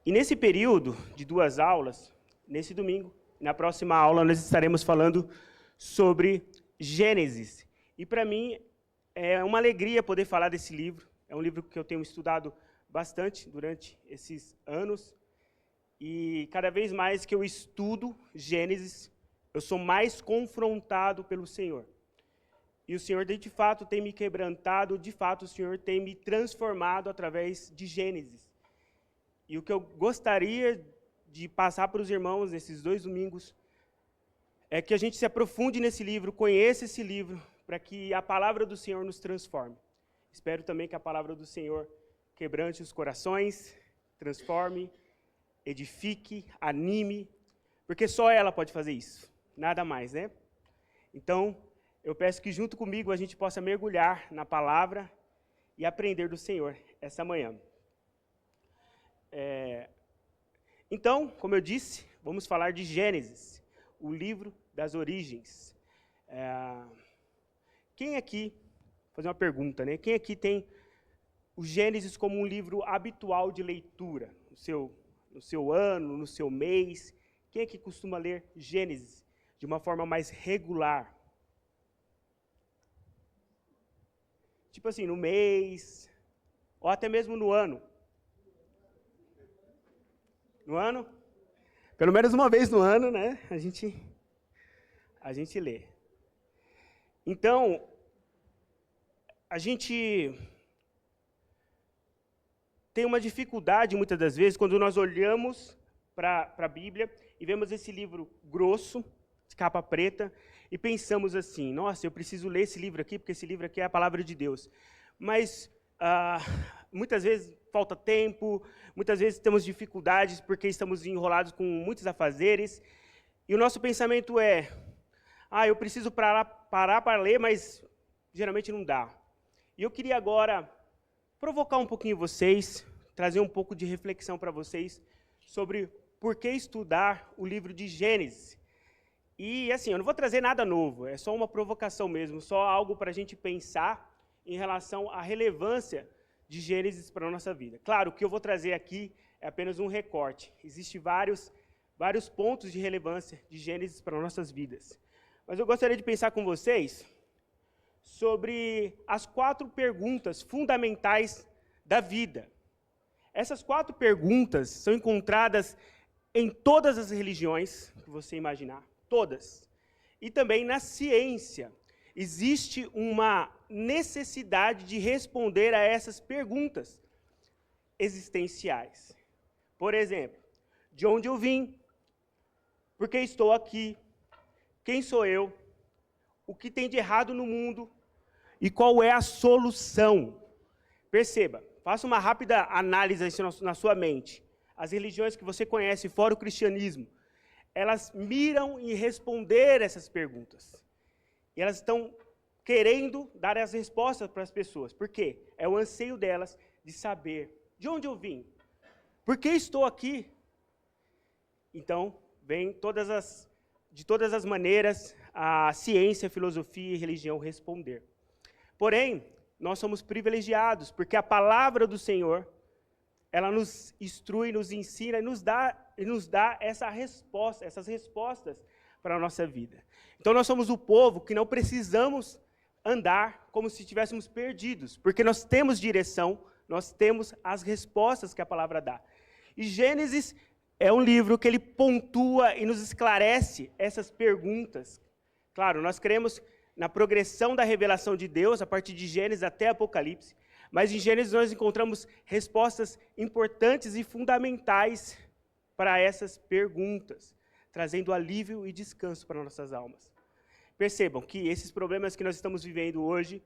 E nesse período de 2 aulas, nesse domingo, na próxima aula, nós estaremos falando sobre Gênesis. E para mim é uma alegria poder falar desse livro. É um livro que eu tenho estudado bastante durante esses anos. E cada vez mais que eu estudo Gênesis, eu sou mais confrontado pelo Senhor. E o Senhor, de fato, tem me quebrantado, de fato, o Senhor tem me transformado através de Gênesis. E o que eu gostaria de passar para os irmãos nesses 2 domingos é que a gente se aprofunde nesse livro, conheça esse livro, para que a palavra do Senhor nos transforme. Espero também que a palavra do Senhor quebrante os corações, transforme, edifique, anime, porque só ela pode fazer isso, nada mais, né? Então, eu peço que junto comigo a gente possa mergulhar na palavra e aprender do Senhor essa manhã. Então, como eu disse, vamos falar de Gênesis, o livro das origens. Quem aqui, vou fazer uma pergunta, né? Quem aqui tem o Gênesis como um livro habitual de leitura, no seu ano, no seu mês? Quem aqui costuma ler Gênesis de uma forma mais regular? Tipo assim, no mês, ou até mesmo no ano. No ano? Pelo menos uma vez no ano, né? A gente lê. Então, a gente tem uma dificuldade, muitas das vezes, quando nós olhamos para a Bíblia e vemos esse livro grosso, de capa preta, e pensamos assim, nossa, eu preciso ler esse livro aqui, porque esse livro aqui é a palavra de Deus. Mas, muitas vezes, falta tempo, muitas vezes temos dificuldades porque estamos enrolados com muitos afazeres, e o nosso pensamento é, eu preciso parar para ler, mas geralmente não dá. E eu queria agora provocar um pouquinho vocês, trazer um pouco de reflexão para vocês sobre por que estudar o livro de Gênesis. E assim, eu não vou trazer nada novo, é só uma provocação mesmo, só algo para a gente pensar em relação à relevância de Gênesis para a nossa vida. Claro, o que eu vou trazer aqui é apenas um recorte. Existem vários pontos de relevância de Gênesis para nossas vidas. Mas eu gostaria de pensar com vocês sobre as 4 perguntas fundamentais da vida. Essas 4 perguntas são encontradas em todas as religiões que você imaginar, todas. E também na ciência. Existe uma necessidade de responder a essas perguntas existenciais. Por exemplo, de onde eu vim? Por que estou aqui? Quem sou eu? O que tem de errado no mundo? E qual é a solução? Perceba, faça uma rápida análise na sua mente. As religiões que você conhece, fora o cristianismo, elas miram em responder essas perguntas. E elas estão querendo dar as respostas para as pessoas. Por quê? É o anseio delas de saber de onde eu vim. Por que estou aqui? Então, vem de todas as maneiras a ciência, a filosofia e a religião responder. Porém, nós somos privilegiados, porque a palavra do Senhor, ela nos instrui, nos ensina e nos dá essas respostas para a nossa vida. Então, nós somos o povo que não precisamos andar como se estivéssemos perdidos, porque nós temos direção, nós temos as respostas que a palavra dá. E Gênesis é um livro que ele pontua e nos esclarece essas perguntas. Claro, nós cremos na progressão da revelação de Deus, a partir de Gênesis até Apocalipse, mas em Gênesis nós encontramos respostas importantes e fundamentais para essas perguntas, trazendo alívio e descanso para nossas almas. Percebam que esses problemas que nós estamos vivendo hoje,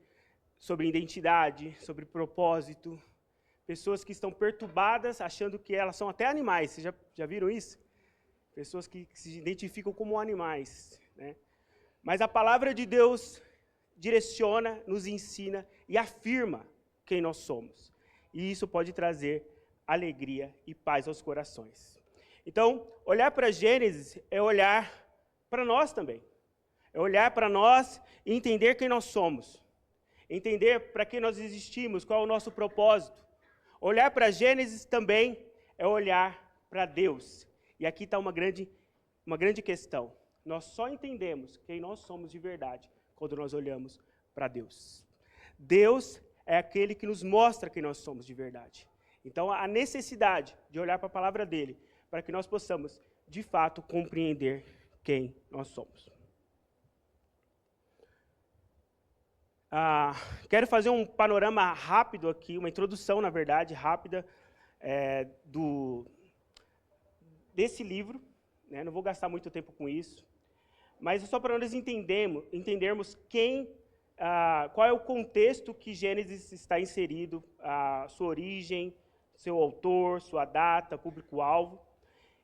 sobre identidade, sobre propósito, pessoas que estão perturbadas, achando que elas são até animais, vocês já viram isso? Pessoas que se identificam como animais, né? Mas a palavra de Deus direciona, nos ensina e afirma quem nós somos. E isso pode trazer alegria e paz aos corações. Então, olhar para Gênesis é olhar para nós também. É olhar para nós e entender quem nós somos. Entender para que nós existimos, qual é o nosso propósito. Olhar para Gênesis também é olhar para Deus. E aqui está uma grande questão. Nós só entendemos quem nós somos de verdade quando nós olhamos para Deus. Deus é aquele que nos mostra quem nós somos de verdade. Então, a necessidade de olhar para a palavra dele, para que nós possamos, de fato, compreender quem nós somos. Quero fazer um panorama rápido aqui, uma introdução, na verdade, rápida, desse livro. Né? Não vou gastar muito tempo com isso, mas só para nós entendermos qual é o contexto que Gênesis está inserido, a sua origem, seu autor, sua data, público-alvo.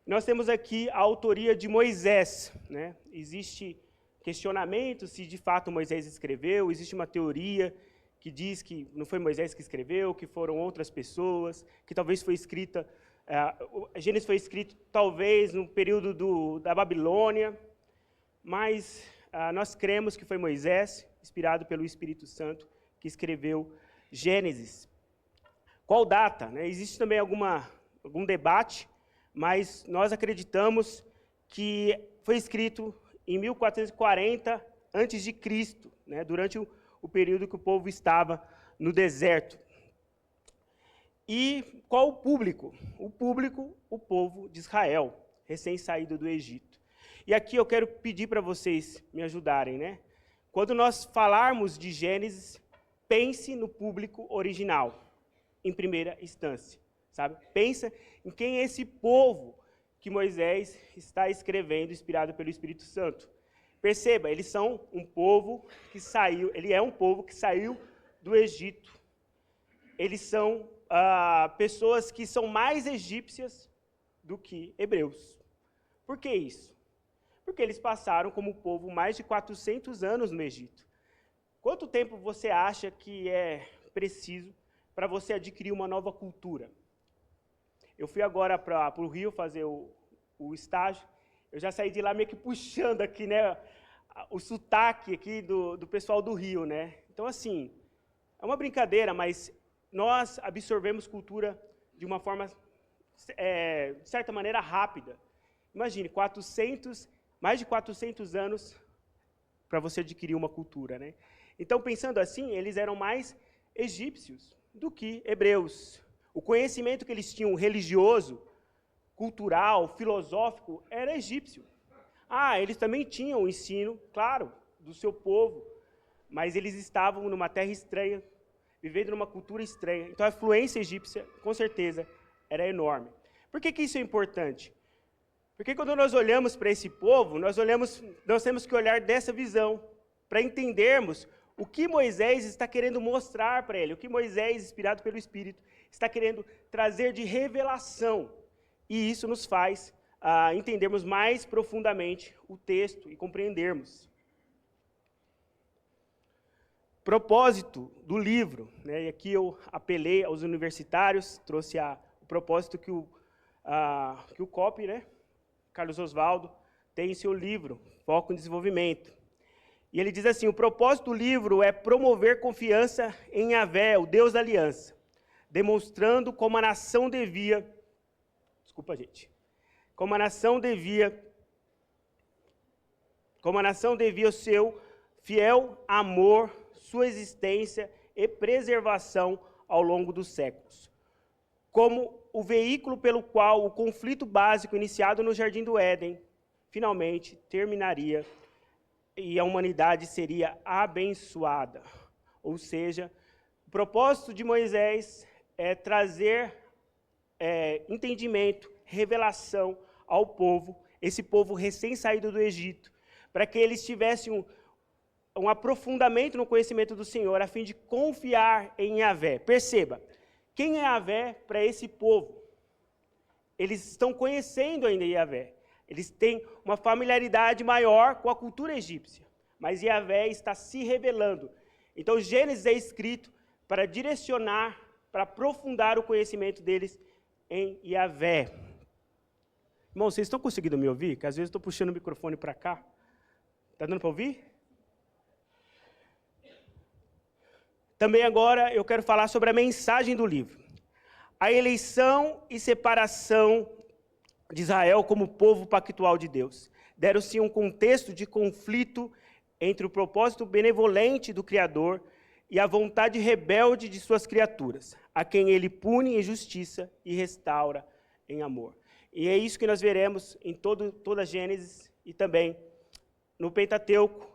Nós temos aqui a autoria de Moisés. Né? Existe questionamento se de fato Moisés escreveu, existe uma teoria que diz que não foi Moisés que escreveu, que foram outras pessoas, que talvez foi escrita, Gênesis foi escrito talvez no período da Babilônia, mas nós cremos que foi Moisés, inspirado pelo Espírito Santo, que escreveu Gênesis. Qual data? Né? Existe também algum debate, mas nós acreditamos que foi escrito em 1440 a.C., né? Durante o período que o povo estava no deserto. E qual o público? O público, o povo de Israel, recém-saído do Egito. E aqui eu quero pedir para vocês me ajudarem, né? Quando nós falarmos de Gênesis, pense no público original, em primeira instância, sabe? Pensa em quem é esse povo que Moisés está escrevendo, inspirado pelo Espírito Santo. Perceba, eles são um povo que saiu, ele é um povo que saiu do Egito. Eles são pessoas que são mais egípcias do que hebreus. Por que isso? Porque eles passaram como povo mais de 400 anos no Egito. Quanto tempo você acha que é preciso para você adquirir uma nova cultura? Eu fui agora para o Rio fazer o estágio, eu já saí de lá meio que puxando aqui, né, o sotaque aqui do pessoal do Rio, né? Então, assim, é uma brincadeira, mas nós absorvemos cultura de uma forma, de certa maneira, rápida. Imagine, mais de 400 anos para você adquirir uma cultura, né? Então, pensando assim, eles eram mais egípcios do que hebreus. O conhecimento que eles tinham religioso, cultural, filosófico, era egípcio. Eles também tinham o ensino, claro, do seu povo, mas eles estavam numa terra estranha, vivendo numa cultura estranha. Então, a influência egípcia, com certeza, era enorme. Por que isso é importante? Porque quando nós olhamos para esse povo, nós temos que olhar dessa visão, para entendermos o que Moisés está querendo mostrar para ele, o que Moisés, inspirado pelo Espírito, está querendo trazer de revelação. E isso nos faz entendermos mais profundamente o texto e compreendermos. Propósito do livro, né? E aqui eu apelei aos universitários, trouxe o propósito que o COP, né? Carlos Oswaldo, tem em seu livro, Foco em Desenvolvimento. E ele diz assim: o propósito do livro é promover confiança em Yahvé, o Deus da aliança, demonstrando como a nação devia o seu fiel amor, sua existência e preservação ao longo dos séculos. Como o veículo pelo qual o conflito básico iniciado no Jardim do Éden finalmente terminaria e a humanidade seria abençoada. Ou seja, o propósito de Moisés é trazer entendimento, revelação ao povo, esse povo recém-saído do Egito, para que eles tivessem um aprofundamento no conhecimento do Senhor, a fim de confiar em Yahvé. Perceba, quem é Yahvé para esse povo? Eles estão conhecendo ainda Yahvé. Eles têm uma familiaridade maior com a cultura egípcia, mas Yahvé está se revelando. Então, Gênesis é escrito para direcionar, para aprofundar o conhecimento deles em Yahvé. Irmão, vocês estão conseguindo me ouvir? Que às vezes eu estou puxando o microfone para cá. Está dando para ouvir? Também agora eu quero falar sobre a mensagem do livro. A eleição e separação de Israel como povo pactual de Deus. Deram-se um contexto de conflito entre o propósito benevolente do Criador e a vontade rebelde de suas criaturas, a quem ele pune em justiça e restaura em amor. E é isso que nós veremos em toda a Gênesis e também no Pentateuco,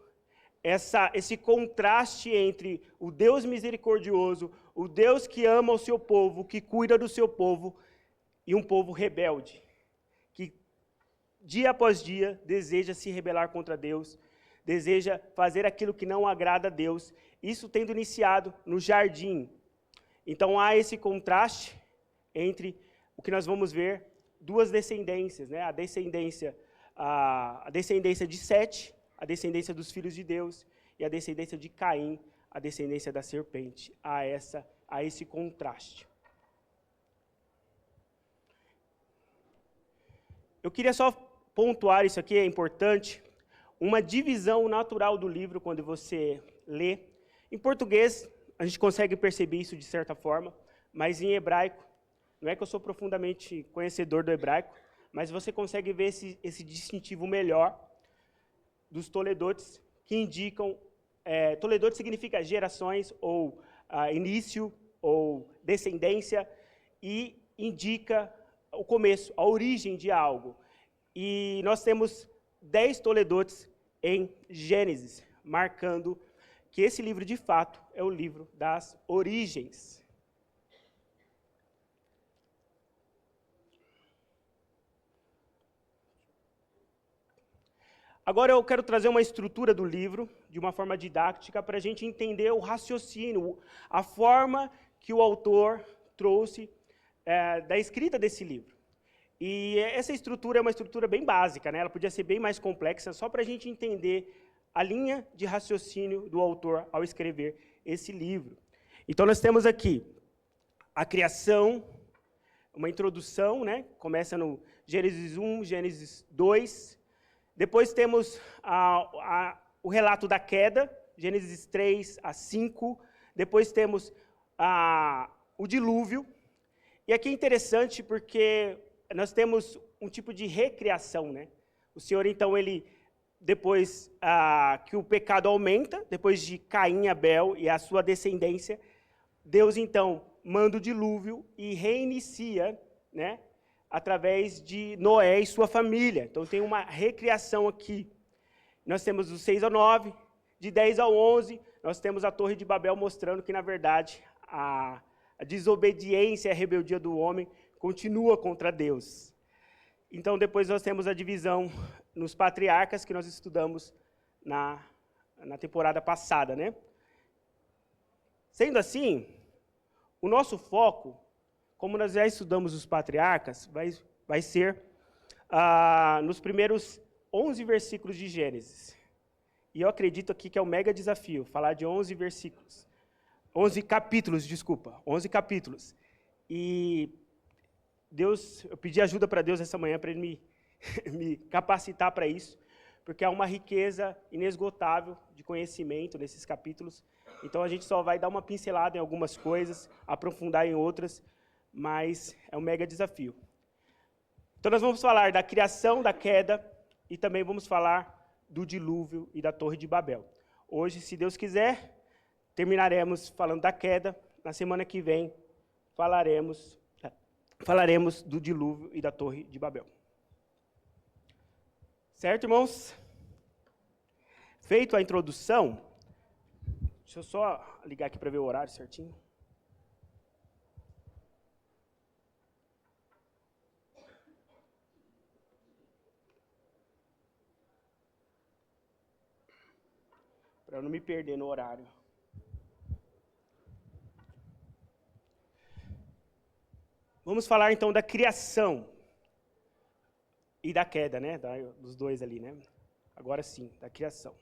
esse contraste entre o Deus misericordioso, o Deus que ama o seu povo, que cuida do seu povo, e um povo rebelde, que dia após dia deseja se rebelar contra Deus, deseja fazer aquilo que não agrada a Deus, isso tendo iniciado no jardim. Então há esse contraste entre o que nós vamos ver, duas descendências, né? a descendência de Sete, a descendência dos filhos de Deus, e a descendência de Caim, a descendência da serpente. Há esse contraste. Eu queria só pontuar, isso aqui é importante, uma divisão natural do livro quando você lê. Em português, a gente consegue perceber isso de certa forma, mas em hebraico, não é que eu sou profundamente conhecedor do hebraico, mas você consegue ver esse distintivo melhor dos toledotes, que indicam, toledote significa gerações, ou início, ou descendência, e indica o começo, a origem de algo. E nós temos 10 toledotes em Gênesis, marcando que esse livro, de fato, é o livro das origens. Agora eu quero trazer uma estrutura do livro, de uma forma didática, para a gente entender o raciocínio, a forma que o autor trouxe da escrita desse livro. E essa estrutura é uma estrutura bem básica, né? Ela podia ser bem mais complexa, só para a gente entender a linha de raciocínio do autor ao escrever esse livro. Então nós temos aqui a criação, uma introdução, né? Começa no Gênesis 1, Gênesis 2. Depois temos o relato da queda, Gênesis 3 a 5. Depois temos o dilúvio. E aqui é interessante porque nós temos um tipo de recriação, né? O Senhor, então, depois que o pecado aumenta, depois de Caim, Abel e a sua descendência, Deus, então, manda o dilúvio e reinicia, né? Através de Noé e sua família. Então, tem uma recriação aqui. Nós temos do 6 ao 9, de 10 ao 11, nós temos a Torre de Babel mostrando que, na verdade, a desobediência e a rebeldia do homem continua contra Deus. Então, depois nós temos a divisão nos patriarcas, que nós estudamos na temporada passada, né? Sendo assim, o nosso foco, como nós já estudamos os patriarcas, vai ser nos primeiros 11 versículos de Gênesis. E eu acredito aqui que é um mega desafio, falar de 11 versículos. 11 capítulos, desculpa. 11 capítulos. E eu pedi ajuda para Deus essa manhã, para Ele me capacitar para isso, porque há uma riqueza inesgotável de conhecimento nesses capítulos. Então, a gente só vai dar uma pincelada em algumas coisas, aprofundar em outras, mas é um mega desafio. Então, nós vamos falar da criação, da queda, e também vamos falar do dilúvio e da Torre de Babel. Hoje, se Deus quiser, terminaremos falando da queda. Na semana que vem, falaremos do dilúvio e da Torre de Babel. Certo, irmãos? Feito a introdução, deixa eu só ligar aqui para ver o horário certinho. Para eu não me perder no horário. Vamos falar então da criação e da queda, né? Dos dois ali, né? Agora sim, da criação.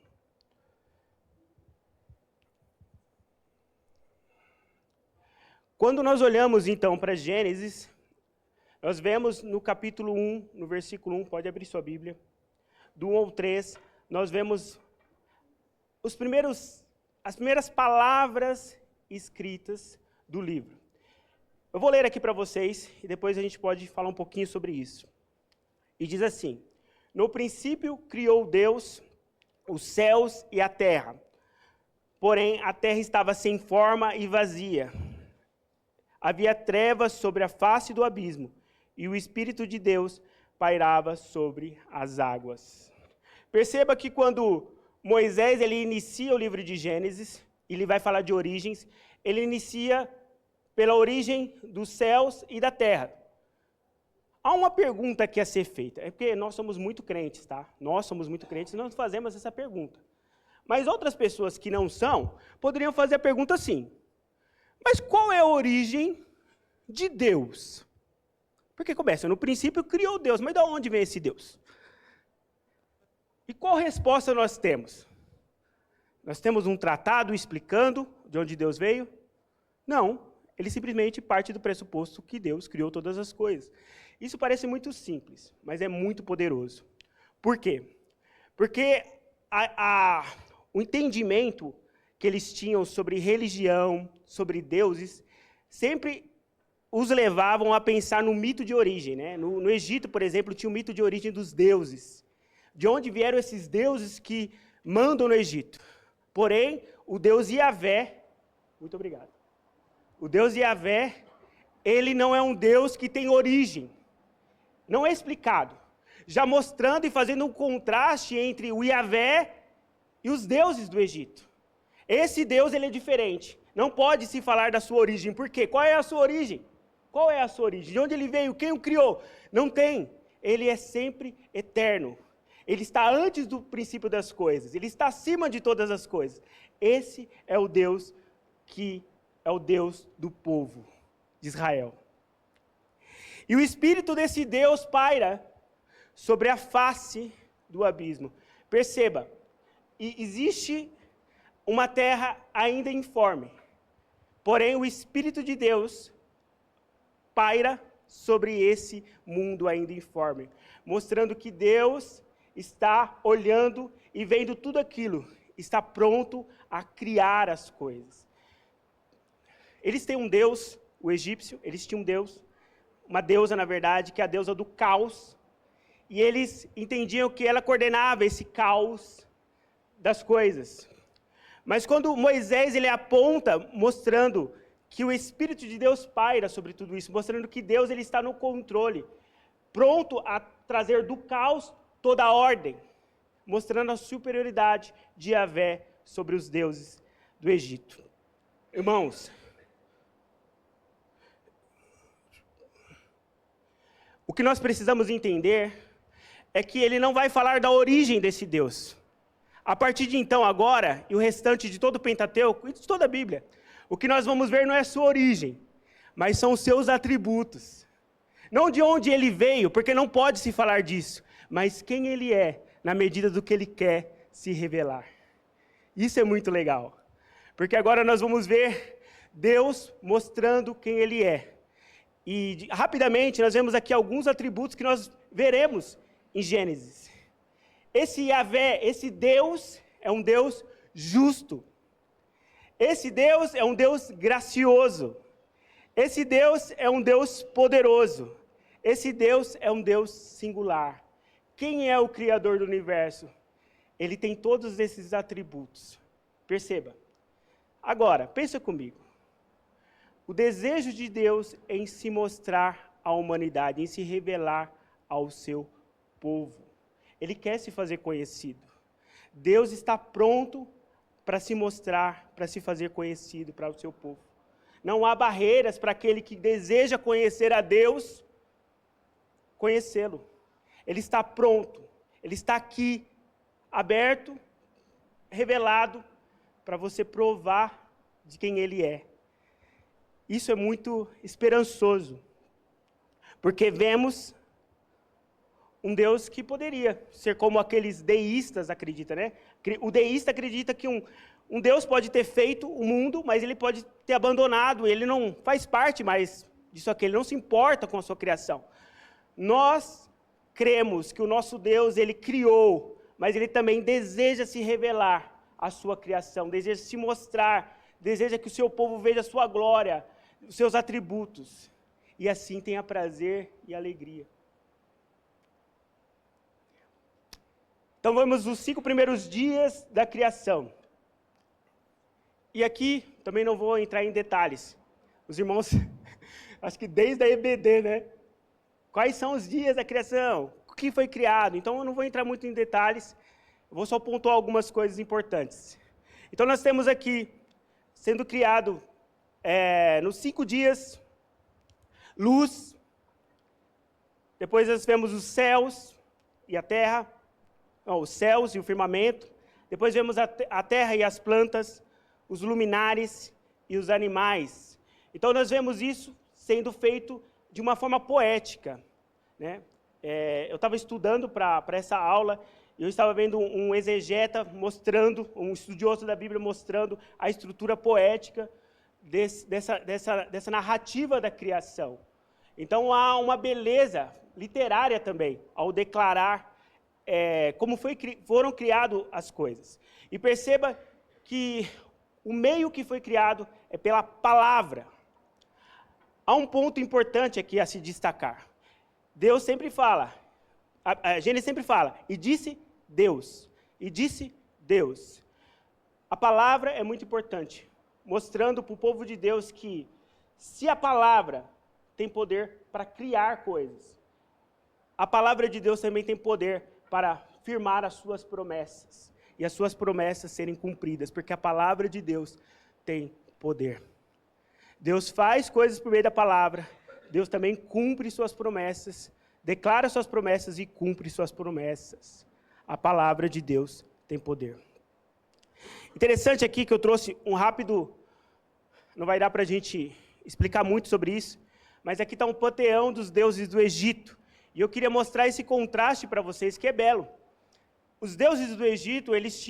Quando nós olhamos então para Gênesis, nós vemos no capítulo 1, no versículo 1, pode abrir sua Bíblia, do 1 ao 3, nós vemos as primeiras palavras escritas do livro. Eu vou ler aqui para vocês e depois a gente pode falar um pouquinho sobre isso. E diz assim: no princípio criou Deus os céus e a terra. Porém, a terra estava sem forma e vazia. Havia trevas sobre a face do abismo, e o Espírito de Deus pairava sobre as águas. Perceba que quando Moisés ele inicia o livro de Gênesis, ele vai falar de origens, ele inicia pela origem dos céus e da terra. Há uma pergunta aqui a ser feita, é porque nós somos muito crentes, tá? Nós somos muito crentes e nós fazemos essa pergunta. Mas outras pessoas que não são, poderiam fazer a pergunta assim: mas qual é a origem de Deus? Porque começa, no princípio criou Deus, mas de onde vem esse Deus? E qual resposta nós temos? Nós temos um tratado explicando de onde Deus veio? Não, ele simplesmente parte do pressuposto que Deus criou todas as coisas. Isso parece muito simples, mas é muito poderoso. Por quê? Porque o entendimento que eles tinham sobre religião, sobre deuses, sempre os levavam a pensar no mito de origem. Né? No Egito, por exemplo, tinha o mito de origem dos deuses. De onde vieram esses deuses que mandam no Egito? Porém, o Deus Yahvé, muito obrigado. O Deus Yahvé, ele não é um Deus que tem origem. Não é explicado. Já mostrando e fazendo um contraste entre o Yahvé e os deuses do Egito. Esse Deus, ele é diferente. Não pode se falar da sua origem. Por quê? Qual é a sua origem? Qual é a sua origem? De onde ele veio? Quem o criou? Não tem. Ele é sempre eterno. Ele está antes do princípio das coisas. Ele está acima de todas as coisas. Esse é o Deus que é o Deus do povo de Israel. E o Espírito desse Deus paira sobre a face do abismo. Perceba, existe uma terra ainda informe. Porém, o Espírito de Deus paira sobre esse mundo ainda informe, mostrando que Deus está olhando e vendo tudo aquilo, está pronto a criar as coisas. Eles têm um Deus, o egípcio, eles tinham um Deus, uma deusa, na verdade, que é a deusa do caos, e eles entendiam que ela coordenava esse caos das coisas. Mas quando Moisés ele aponta, mostrando que o Espírito de Deus paira sobre tudo isso, mostrando que Deus ele está no controle, pronto a trazer do caos toda a ordem, mostrando a superioridade de Yahvé sobre os deuses do Egito. Irmãos, o que nós precisamos entender é que ele não vai falar da origem desse Deus. A partir de então, agora, e o restante de todo o Pentateuco, e de toda a Bíblia, o que nós vamos ver não é a sua origem, mas são os seus atributos. Não de onde ele veio, porque não pode se falar disso, mas quem ele é, na medida do que ele quer se revelar. Isso é muito legal, porque agora nós vamos ver Deus mostrando quem ele é. E rapidamente nós vemos aqui alguns atributos que nós veremos em Gênesis. Esse Yahvé, esse Deus, é um Deus justo. Esse Deus é um Deus gracioso. Esse Deus é um Deus poderoso. Esse Deus é um Deus singular. Quem é o Criador do universo? Ele tem todos esses atributos. Perceba. Agora, pensa comigo. O desejo de Deus em se mostrar à humanidade, em se revelar ao seu povo. Ele quer se fazer conhecido. Deus está pronto para se mostrar, para se fazer conhecido para o seu povo. Não há barreiras para aquele que deseja conhecer a Deus, conhecê-lo. Ele está pronto, ele está aqui, aberto, revelado, para você provar de quem ele é. Isso é muito esperançoso, porque vemos um Deus que poderia ser como aqueles deístas acreditam, né? O deísta acredita que um Deus pode ter feito o mundo, mas ele pode ter abandonado, ele não faz parte mais disso aqui, ele não se importa com a sua criação. Nós cremos que o nosso Deus, ele criou, mas ele também deseja se revelar à sua criação, deseja se mostrar, deseja que o seu povo veja a sua glória, os seus atributos, e assim tenha prazer e alegria. Então vamos os 5 primeiros dias da criação. E aqui também não vou entrar em detalhes. Os irmãos, acho que desde a EBD, né? Quais são os dias da criação? O que foi criado? Então eu não vou entrar muito em detalhes. Eu vou só pontuar algumas coisas importantes. Então nós temos aqui, sendo criado nos 5 dias, luz. Depois nós vemos os céus e a terra. Não, os céus e o firmamento. Depois vemos a terra e as plantas, os luminares e os animais. Então nós vemos isso sendo feito de uma forma poética, né? Eu estava estudando para essa aula, e eu estava vendo um exegeta mostrando, um estudioso da Bíblia mostrando a estrutura poética dessa narrativa da criação. Então há uma beleza literária também, ao declarar como foram criadas as coisas. E perceba que o meio que foi criado é pela palavra. Há um ponto importante aqui a se destacar. Deus sempre fala, a Gênesis sempre fala, e disse Deus, e disse Deus. A palavra é muito importante, mostrando para o povo de Deus que se a palavra tem poder para criar coisas, a palavra de Deus também tem poder para firmar as suas promessas, e as suas promessas serem cumpridas, porque a palavra de Deus tem poder. Deus faz coisas por meio da palavra, Deus também cumpre suas promessas, declara suas promessas e cumpre suas promessas. A palavra de Deus tem poder. Interessante aqui que eu trouxe um rápido, não vai dar para a gente explicar muito sobre isso, mas aqui está um panteão dos deuses do Egito. E eu queria mostrar esse contraste para vocês, que é belo. Os deuses do Egito, eles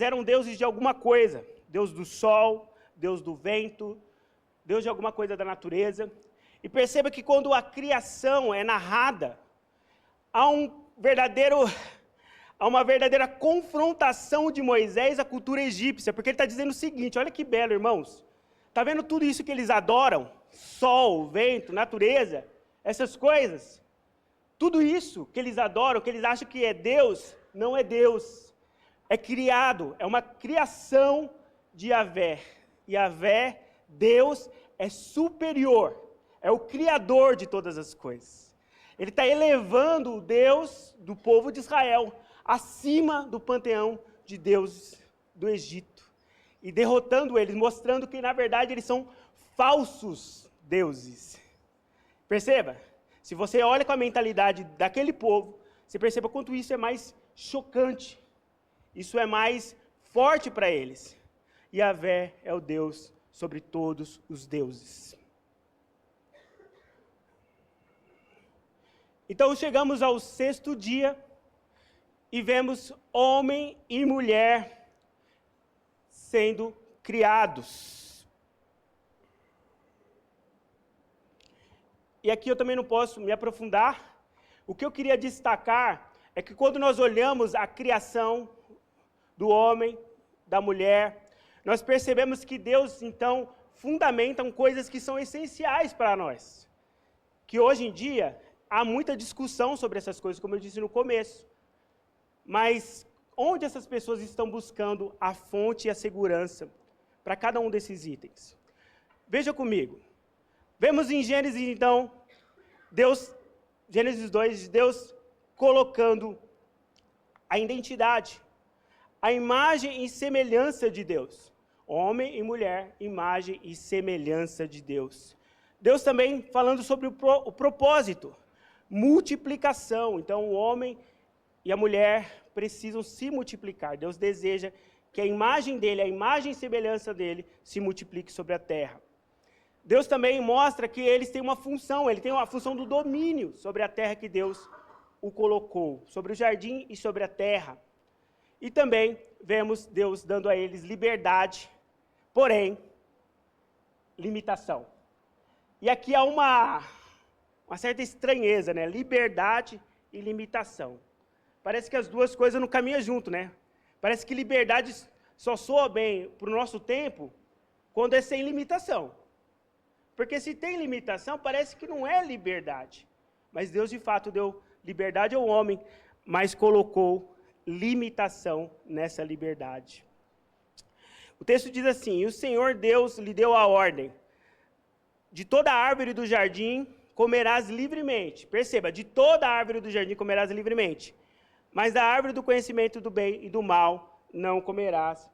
eram deuses de alguma coisa. Deus do sol, Deus do vento, Deus de alguma coisa da natureza. E perceba que quando a criação é narrada, há uma verdadeira confrontação de Moisés à cultura egípcia, porque ele está dizendo o seguinte, olha que belo, irmãos. Está vendo tudo isso que eles adoram? Sol, vento, natureza, essas coisas. Tudo isso que eles adoram, que eles acham que é Deus, não é Deus. É criado, é uma criação de Yahvé. Yahvé, Deus, é superior, é o Criador de todas as coisas. Ele está elevando o Deus do povo de Israel acima do panteão de deuses do Egito. E derrotando eles, mostrando que, na verdade, eles são falsos deuses. Perceba? Se você olha com a mentalidade daquele povo, você perceba quanto isso é mais chocante. Isso é mais forte para eles. Yahvé é o Deus sobre todos os deuses. Então chegamos ao 6º dia e vemos homem e mulher sendo criados. E aqui eu também não posso me aprofundar. O que eu queria destacar é que quando nós olhamos a criação do homem, da mulher, nós percebemos que Deus, então, fundamenta coisas que são essenciais para nós. Que hoje em dia, há muita discussão sobre essas coisas, como eu disse no começo. Mas onde essas pessoas estão buscando a fonte e a segurança para cada um desses itens? Veja comigo. Vemos em Gênesis, então, Gênesis 2, Deus colocando a identidade, a imagem e semelhança de Deus. Homem e mulher, imagem e semelhança de Deus. Deus também falando sobre o propósito, multiplicação. Então, o homem e a mulher precisam se multiplicar. Deus deseja que a imagem dele, a imagem e semelhança dele, se multiplique sobre a terra. Deus também mostra que eles têm uma função, ele tem uma função do domínio sobre a terra que Deus o colocou, sobre o jardim e sobre a terra. E também vemos Deus dando a eles liberdade, porém, limitação. E aqui há uma certa estranheza, né? Liberdade e limitação. Parece que as duas coisas não caminham junto, né? Parece que liberdade só soa bem para o nosso tempo quando é sem limitação. Porque se tem limitação, parece que não é liberdade. Mas Deus, de fato, deu liberdade ao homem, mas colocou limitação nessa liberdade. O texto diz assim: e o Senhor Deus lhe deu a ordem, de toda árvore do jardim comerás livremente. Perceba, de toda árvore do jardim comerás livremente. Mas da árvore do conhecimento do bem e do mal não comerás,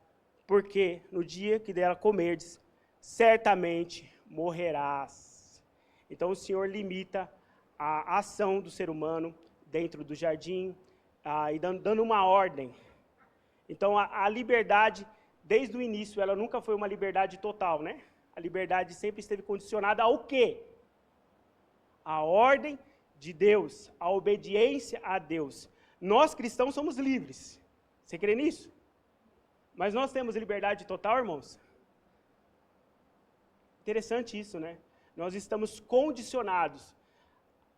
porque no dia que dela comerdes, certamente morrerás. Então o Senhor limita a ação do ser humano dentro do jardim, e dando uma ordem. Então a liberdade, desde o início, ela nunca foi uma liberdade total, né? A liberdade sempre esteve condicionada ao quê? A ordem de Deus, a obediência a Deus. Nós cristãos somos livres. Você crê nisso? Mas nós temos liberdade total, irmãos? Interessante isso, né? Nós estamos condicionados.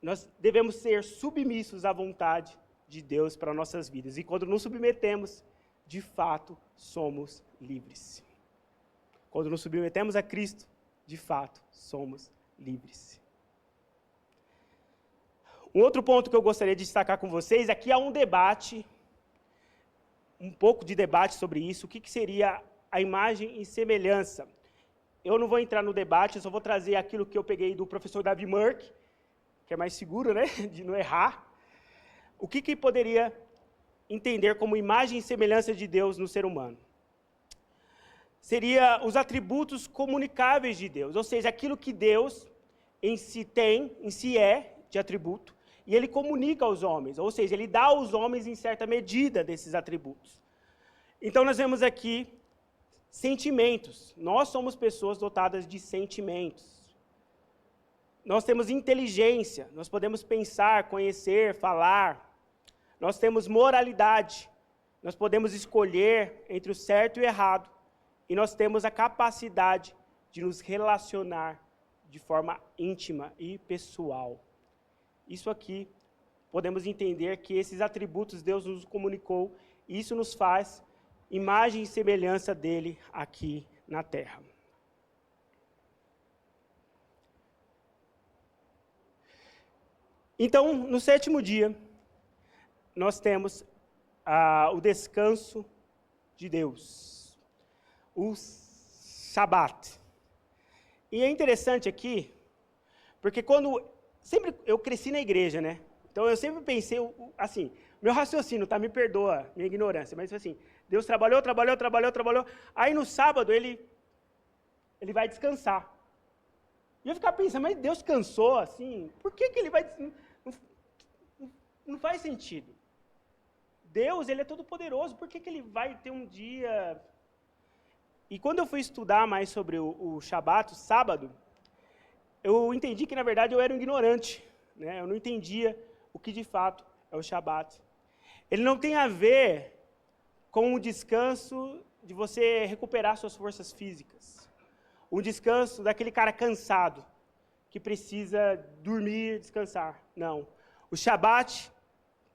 Nós devemos ser submissos à vontade de Deus para nossas vidas. E quando nos submetemos, de fato, somos livres. Quando nos submetemos a Cristo, de fato, somos livres. Um outro ponto que eu gostaria de destacar com vocês, aqui há um debate, um pouco de debate sobre isso, o que seria a imagem e semelhança. Eu não vou entrar no debate, eu só vou trazer aquilo que eu peguei do professor Davi Merck, que é mais seguro, né, de não errar. O que poderia entender como imagem e semelhança de Deus no ser humano? Seria os atributos comunicáveis de Deus, ou seja, aquilo que Deus em si tem, em si é de atributo, e ele comunica aos homens, ou seja, ele dá aos homens em certa medida desses atributos. Então nós vemos aqui sentimentos. Nós somos pessoas dotadas de sentimentos. Nós temos inteligência, nós podemos pensar, conhecer, falar. Nós temos moralidade, nós podemos escolher entre o certo e o errado. E nós temos a capacidade de nos relacionar de forma íntima e pessoal. Isso aqui, podemos entender que esses atributos Deus nos comunicou, e isso nos faz imagem e semelhança dele aqui na terra. Então, no sétimo dia, nós temos o descanso de Deus. O Shabat. E é interessante aqui, porque sempre eu cresci na igreja, né? Então eu sempre pensei, assim, meu raciocínio, tá? Me perdoa minha ignorância, mas assim, Deus trabalhou, aí no sábado ele vai descansar. E eu ficava pensando, mas Deus cansou, assim, por que ele vai... Não faz sentido. Deus, ele é todo poderoso, por que ele vai ter um dia... E quando eu fui estudar mais sobre o Shabat, o sábado, eu entendi que, na verdade, eu era um ignorante, né? Eu não entendia o que, de fato, é o Shabat. Ele não tem a ver com o descanso de você recuperar suas forças físicas. Um descanso daquele cara cansado, que precisa dormir, descansar. Não. O Shabat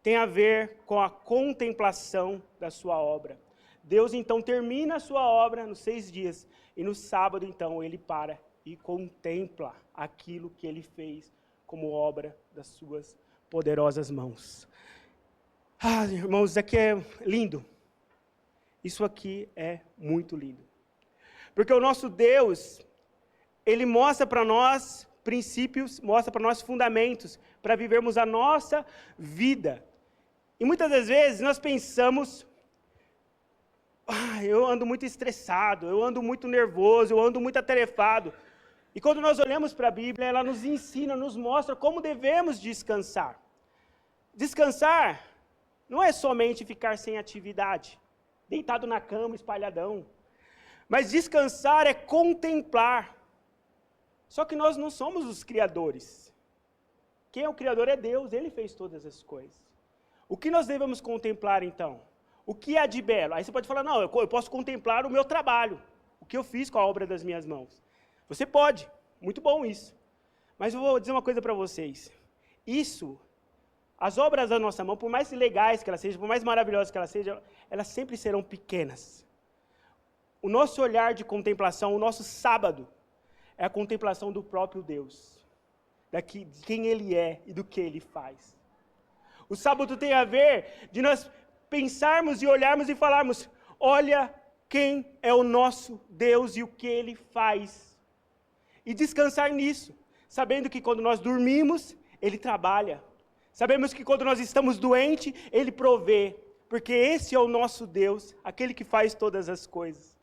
tem a ver com a contemplação da sua obra. Deus, então, termina a sua obra nos 6 dias, e no sábado, então, ele para e contempla aquilo que ele fez como obra das suas poderosas mãos. Irmãos, isso aqui é lindo. Isso aqui é muito lindo. Porque o nosso Deus, ele mostra para nós princípios, mostra para nós fundamentos, para vivermos a nossa vida. E muitas das vezes nós pensamos... eu ando muito estressado, eu ando muito nervoso, eu ando muito atarefado. E quando nós olhamos para a Bíblia, ela nos ensina, nos mostra como devemos descansar. Descansar não é somente ficar sem atividade, deitado na cama, espalhadão. Mas descansar é contemplar. Só que nós não somos os criadores. Quem é o criador é Deus, ele fez todas as coisas. O que nós devemos contemplar então? O que há de belo? Aí você pode falar, não, eu posso contemplar o meu trabalho, o que eu fiz com a obra das minhas mãos. Você pode, muito bom isso. Mas eu vou dizer uma coisa para vocês. As obras da nossa mão, por mais legais que elas sejam, por mais maravilhosas que elas sejam, elas sempre serão pequenas. O nosso olhar de contemplação, o nosso sábado, é a contemplação do próprio Deus, de quem Ele é e do que Ele faz. O sábado tem a ver de nós pensarmos e olharmos e falarmos: olha quem é o nosso Deus e o que Ele faz. E descansar nisso, sabendo que quando nós dormimos, Ele trabalha. Sabemos que quando nós estamos doentes, Ele provê. Porque esse é o nosso Deus, aquele que faz todas as coisas.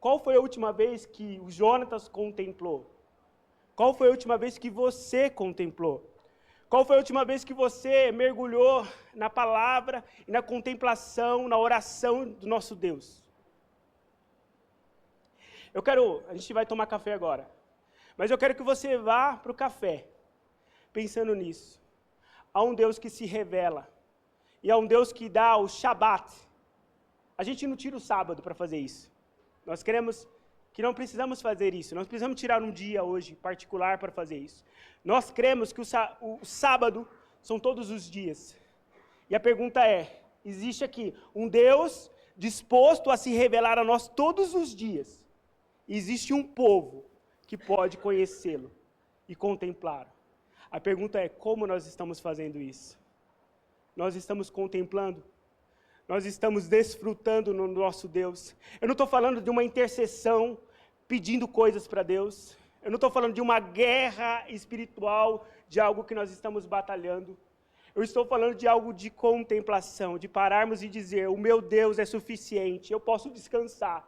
Qual foi a última vez que o Jonatas contemplou? Qual foi a última vez que você contemplou? Qual foi a última vez que você mergulhou na palavra e na contemplação, na oração do nosso Deus? A gente vai tomar café agora, mas eu quero que você vá para o café, pensando nisso. Há um Deus que se revela, e há um Deus que dá o Shabat. A gente não tira o sábado para fazer isso. Nós queremos que não precisamos fazer isso. Nós precisamos tirar um dia hoje particular para fazer isso. Nós cremos que o sábado são todos os dias. E a pergunta é, existe aqui um Deus disposto a se revelar a nós todos os dias. E existe um povo que pode conhecê-lo e contemplá-lo. A pergunta é, como nós estamos fazendo isso? Nós estamos contemplando? Nós estamos desfrutando no nosso Deus? Eu não estou falando de uma intercessão, pedindo coisas para Deus. Eu não estou falando de uma guerra espiritual, de algo que nós estamos batalhando. Eu estou falando de algo de contemplação, de pararmos e dizer, o meu Deus é suficiente, eu posso descansar.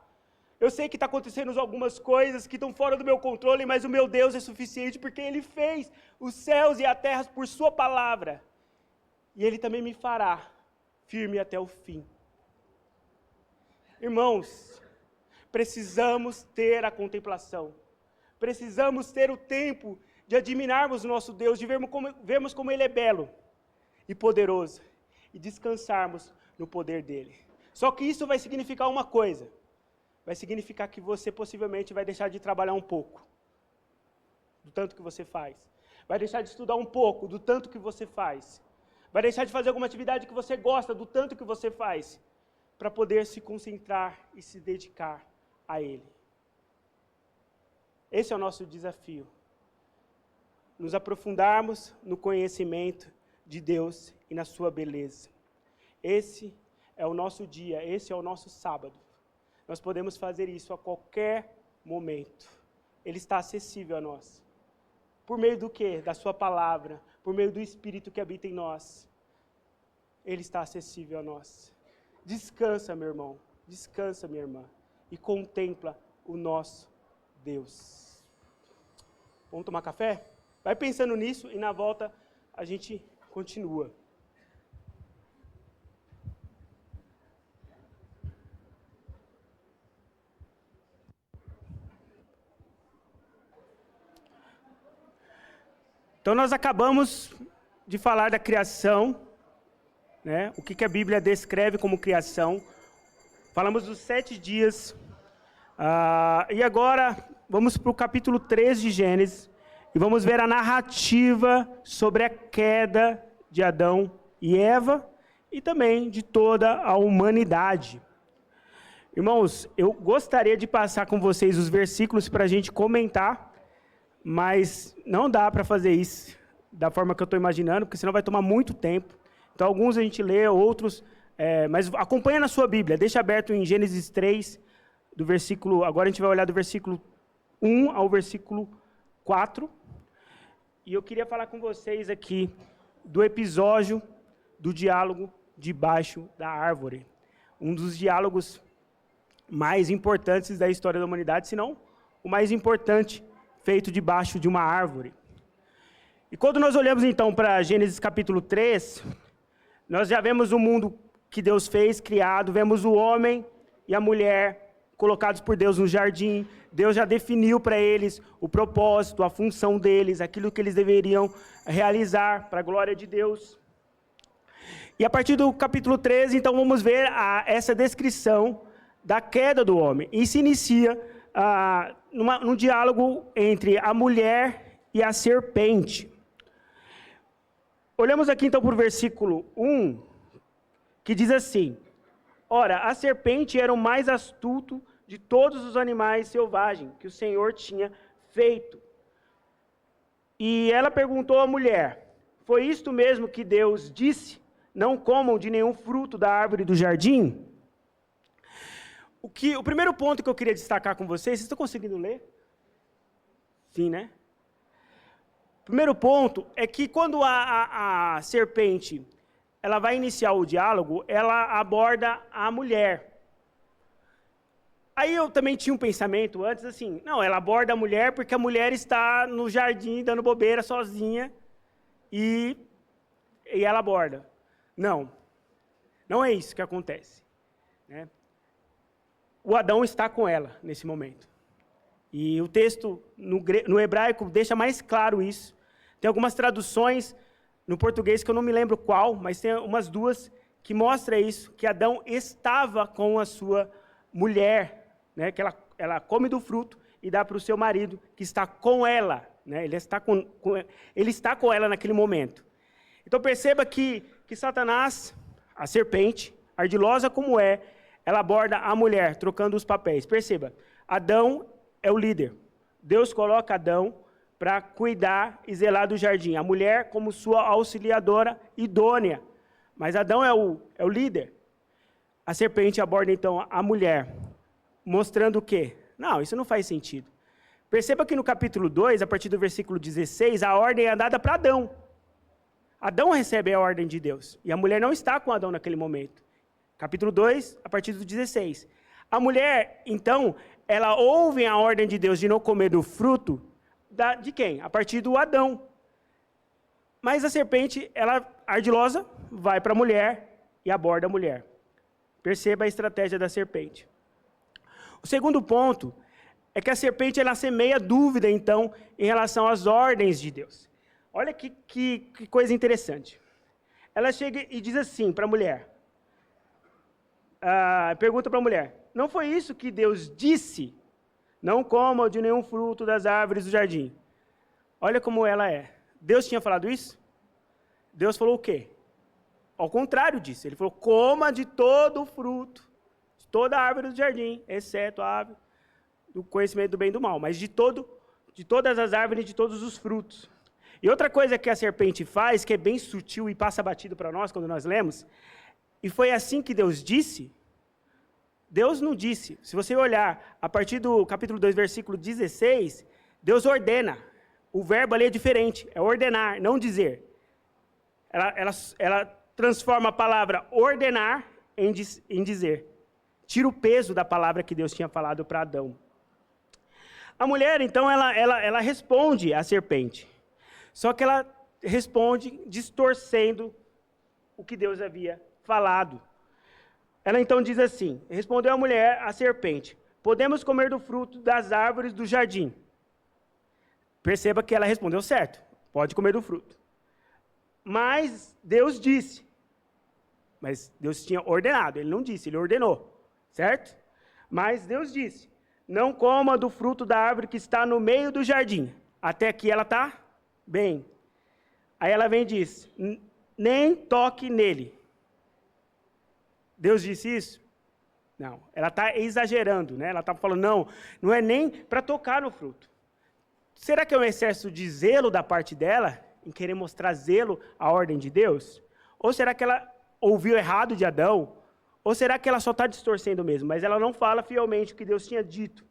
Eu sei que está acontecendo algumas coisas que estão fora do meu controle, mas o meu Deus é suficiente porque Ele fez os céus e a terra por Sua palavra. E Ele também me fará firme até o fim. Irmãos, precisamos ter a contemplação. Precisamos ter o tempo de admirarmos o nosso Deus, de vermos como Ele é belo e poderoso, e descansarmos no poder dEle. Só que isso vai significar uma coisa. Vai significar que você possivelmente vai deixar de trabalhar um pouco, do tanto que você faz. Vai deixar de estudar um pouco, do tanto que você faz. Vai deixar de fazer alguma atividade que você gosta, do tanto que você faz, para poder se concentrar e se dedicar a Ele. Esse é o nosso desafio. Nos aprofundarmos no conhecimento de Deus e na sua beleza. Esse é o nosso dia, esse é o nosso sábado. Nós podemos fazer isso a qualquer momento. Ele está acessível a nós. Por meio do quê? Da sua palavra, por meio do Espírito que habita em nós. Ele está acessível a nós. Descansa, meu irmão, descansa, minha irmã, e contempla o nosso Deus. Vamos tomar café? Vai pensando nisso e na volta a gente continua. Então nós acabamos de falar da criação, né? O que a Bíblia descreve como criação. Falamos dos 7 dias. E agora vamos para o capítulo 3 de Gênesis e vamos ver a narrativa sobre a queda de Adão e Eva e também de toda a humanidade. Irmãos, eu gostaria de passar com vocês os versículos para a gente comentar, mas não dá para fazer isso da forma que eu estou imaginando, porque senão vai tomar muito tempo. Então, alguns a gente lê, outros... mas acompanha na sua Bíblia, deixa aberto em Gênesis 3, agora a gente vai olhar do versículo 1 ao versículo 4. E eu queria falar com vocês aqui do episódio do diálogo debaixo da árvore. Um dos diálogos mais importantes da história da humanidade, se não o mais importante, feito debaixo de uma árvore. E quando nós olhamos então para Gênesis capítulo 3, nós já vemos o mundo que Deus fez, criado, vemos o homem e a mulher colocados por Deus no jardim. Deus já definiu para eles o propósito, a função deles, aquilo que eles deveriam realizar para a glória de Deus. E a partir do capítulo 13, então, vamos ver essa descrição da queda do homem. E se inicia num diálogo entre a mulher e a serpente. Olhamos aqui então para o versículo 1, que diz assim: ora, a serpente era o mais astuto de todos os animais selvagens que o Senhor tinha feito. E ela perguntou à mulher: foi isto mesmo que Deus disse? não comam de nenhum fruto da árvore do jardim. O primeiro ponto que eu queria destacar com vocês estão conseguindo ler? Sim, né? O primeiro ponto é que quando a serpente ela vai iniciar o diálogo, ela aborda a mulher. Aí eu também tinha um pensamento antes assim, não, ela aborda a mulher porque a mulher está no jardim dando bobeira sozinha e ela aborda. Não, não é isso que acontece, né? O Adão está com ela nesse momento. E o texto no hebraico deixa mais claro isso. Tem algumas traduções no português que eu não me lembro qual, mas tem umas duas que mostram isso, que Adão estava com a sua mulher, né, que ela come do fruto e dá para o seu marido, que está com ela. Né, ele está com ela naquele momento. Então perceba que Satanás, a serpente, ardilosa como ela aborda a mulher, trocando os papéis. Perceba, Adão é o líder. Deus coloca Adão para cuidar e zelar do jardim. A mulher como sua auxiliadora idônea. Mas Adão é o líder. A serpente aborda, então, a mulher, mostrando o quê? Não, isso não faz sentido. Perceba que no capítulo 2, a partir do versículo 16, a ordem é dada para Adão. Adão recebe a ordem de Deus. E a mulher não está com Adão naquele momento. Capítulo 2, a partir do 16. A mulher, então, ela ouve a ordem de Deus de não comer do fruto de quem? A partir do Adão. Mas a serpente, ela, ardilosa, vai para a mulher e aborda a mulher. Perceba a estratégia da serpente. O segundo ponto é que a serpente ela semeia dúvida, então, em relação às ordens de Deus. Olha que coisa interessante. Ela chega e diz assim para a mulher, pergunta para a mulher, não foi isso que Deus disse? Não comam de nenhum fruto das árvores do jardim. Olha como ela é. Deus tinha falado isso? Deus falou o quê? Ao contrário disso. Ele falou, coma de todo o fruto, de toda a árvore do jardim, exceto a árvore do conhecimento do bem e do mal. Mas de todas as árvores, de todos os frutos. E outra coisa que a serpente faz, que é bem sutil e passa batido para nós quando nós lemos, e foi assim que Deus disse? Deus não disse. Se você olhar a partir do capítulo 2, versículo 16, Deus ordena. O verbo ali é diferente, é ordenar, não dizer. Ela transforma a palavra ordenar em dizer. Tira o peso da palavra que Deus tinha falado para Adão. A mulher, então, ela responde à serpente. Só que ela responde distorcendo o que Deus havia falado. Ela então diz assim, respondeu a mulher à serpente, podemos comer do fruto das árvores do jardim. Perceba que ela respondeu certo, pode comer do fruto. Mas Deus disse, mas Deus tinha ordenado, ele não disse, ele ordenou, certo? Mas Deus disse, não coma do fruto da árvore que está no meio do jardim. Até aqui ela está bem. Aí ela vem e diz, nem toque nele. Deus disse isso? Não, ela está exagerando, né? Ela está falando, não é nem para tocar no fruto. Será que é um excesso de zelo da parte dela, em querer mostrar zelo à ordem de Deus? Ou será que ela ouviu errado de Adão? Ou será que ela só está distorcendo mesmo? Mas ela não fala fielmente o que Deus tinha dito.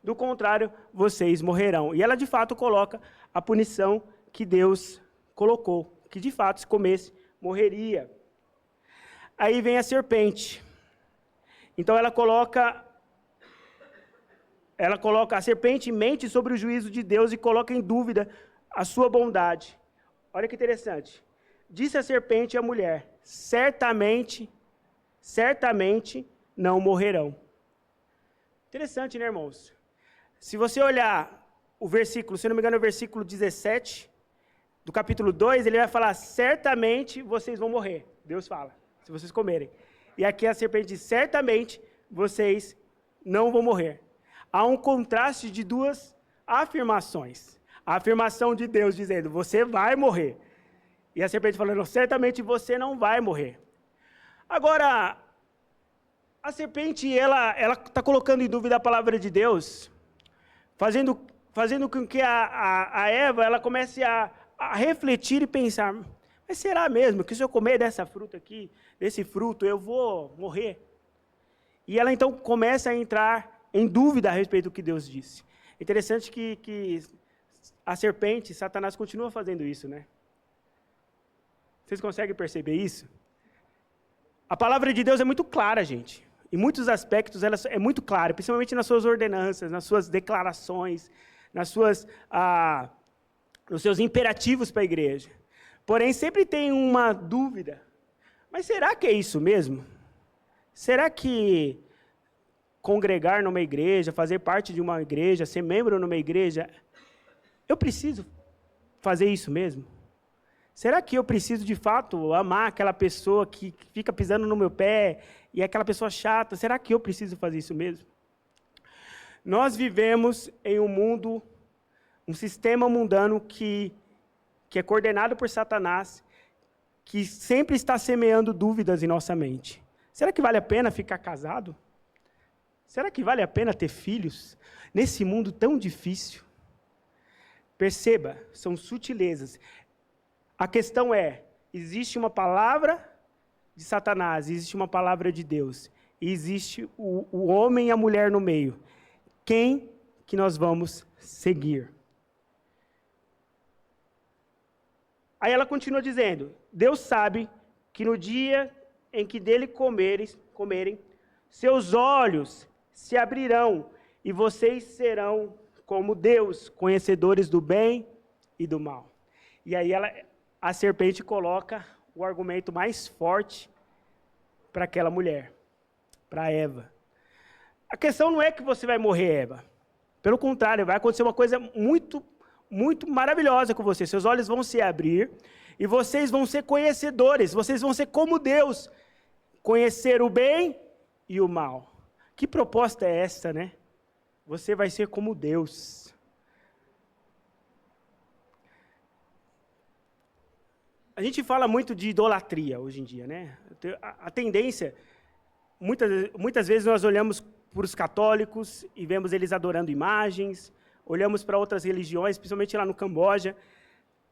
Do contrário, vocês morrerão. E ela, de fato, coloca a punição que Deus colocou, que, de fato, se comesse, morreria. Aí vem a serpente. Então ela coloca a serpente mente sobre o juízo de Deus e coloca em dúvida a sua bondade. Olha que interessante. Disse a serpente à mulher, certamente não morrerão. Interessante, né, irmãos? Se você olhar o versículo, se não me engano, é o versículo 17 do capítulo 2, ele vai falar, certamente vocês vão morrer. Deus fala. Se vocês comerem. E aqui a serpente diz, certamente vocês não vão morrer. Há um contraste de duas afirmações. A afirmação de Deus dizendo, você vai morrer. E a serpente falando, certamente você não vai morrer. Agora, a serpente, ela está colocando em dúvida a palavra de Deus, fazendo com que a Eva ela comece a refletir e pensar, Mas será mesmo que se eu comer dessa fruta aqui, desse fruto, eu vou morrer? E ela então começa a entrar em dúvida a respeito do que Deus disse. Interessante que a serpente, Satanás, continua fazendo isso, né? Vocês conseguem perceber isso? A palavra de Deus é muito clara, gente. Em muitos aspectos, ela é muito clara, principalmente nas suas ordenanças, nas suas declarações, nos seus imperativos para a igreja. Porém, sempre tem uma dúvida. Mas será que é isso mesmo? Será que congregar numa igreja, fazer parte de uma igreja, ser membro numa igreja, eu preciso fazer isso mesmo? Será que eu preciso, de fato, amar aquela pessoa que fica pisando no meu pé e é aquela pessoa chata? Será que eu preciso fazer isso mesmo? Nós vivemos em um mundo, um sistema mundano que é coordenado por Satanás, que sempre está semeando dúvidas em nossa mente. Será que vale a pena ficar casado? Será que vale a pena ter filhos nesse mundo tão difícil? Perceba, são sutilezas. A questão é, existe uma palavra de Satanás, existe uma palavra de Deus, e existe o homem e a mulher no meio. Quem que nós vamos seguir? Aí ela continua dizendo, Deus sabe que no dia em que dele comerem, seus olhos se abrirão e vocês serão como Deus, conhecedores do bem e do mal. E aí a serpente coloca o argumento mais forte para aquela mulher, para Eva. A questão não é que você vai morrer, Eva. Pelo contrário, vai acontecer uma coisa muito, muito maravilhosa com você. Seus olhos vão se abrir e vocês vão ser conhecedores, vocês vão ser como Deus, conhecer o bem e o mal. Que proposta é essa, né? Você vai ser como Deus. A gente fala muito de idolatria hoje em dia, né? A tendência, muitas vezes nós olhamos para os católicos e vemos eles adorando imagens, olhamos para outras religiões, principalmente lá no Camboja,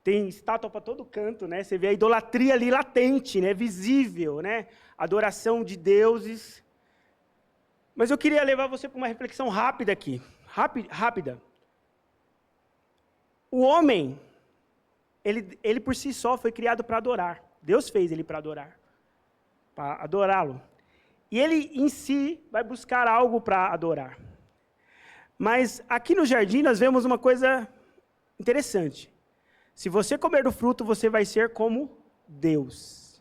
tem estátua para todo canto, né? Você vê a idolatria ali latente, né? Visível, né? Adoração de deuses. Mas eu queria levar você para uma reflexão rápida aqui. Rápida. O homem, ele por si só foi criado para adorar. Deus fez ele para adorar. Para adorá-lo. E ele em si vai buscar algo para adorar. Mas aqui no jardim nós vemos uma coisa interessante. Se você comer do fruto, você vai ser como Deus.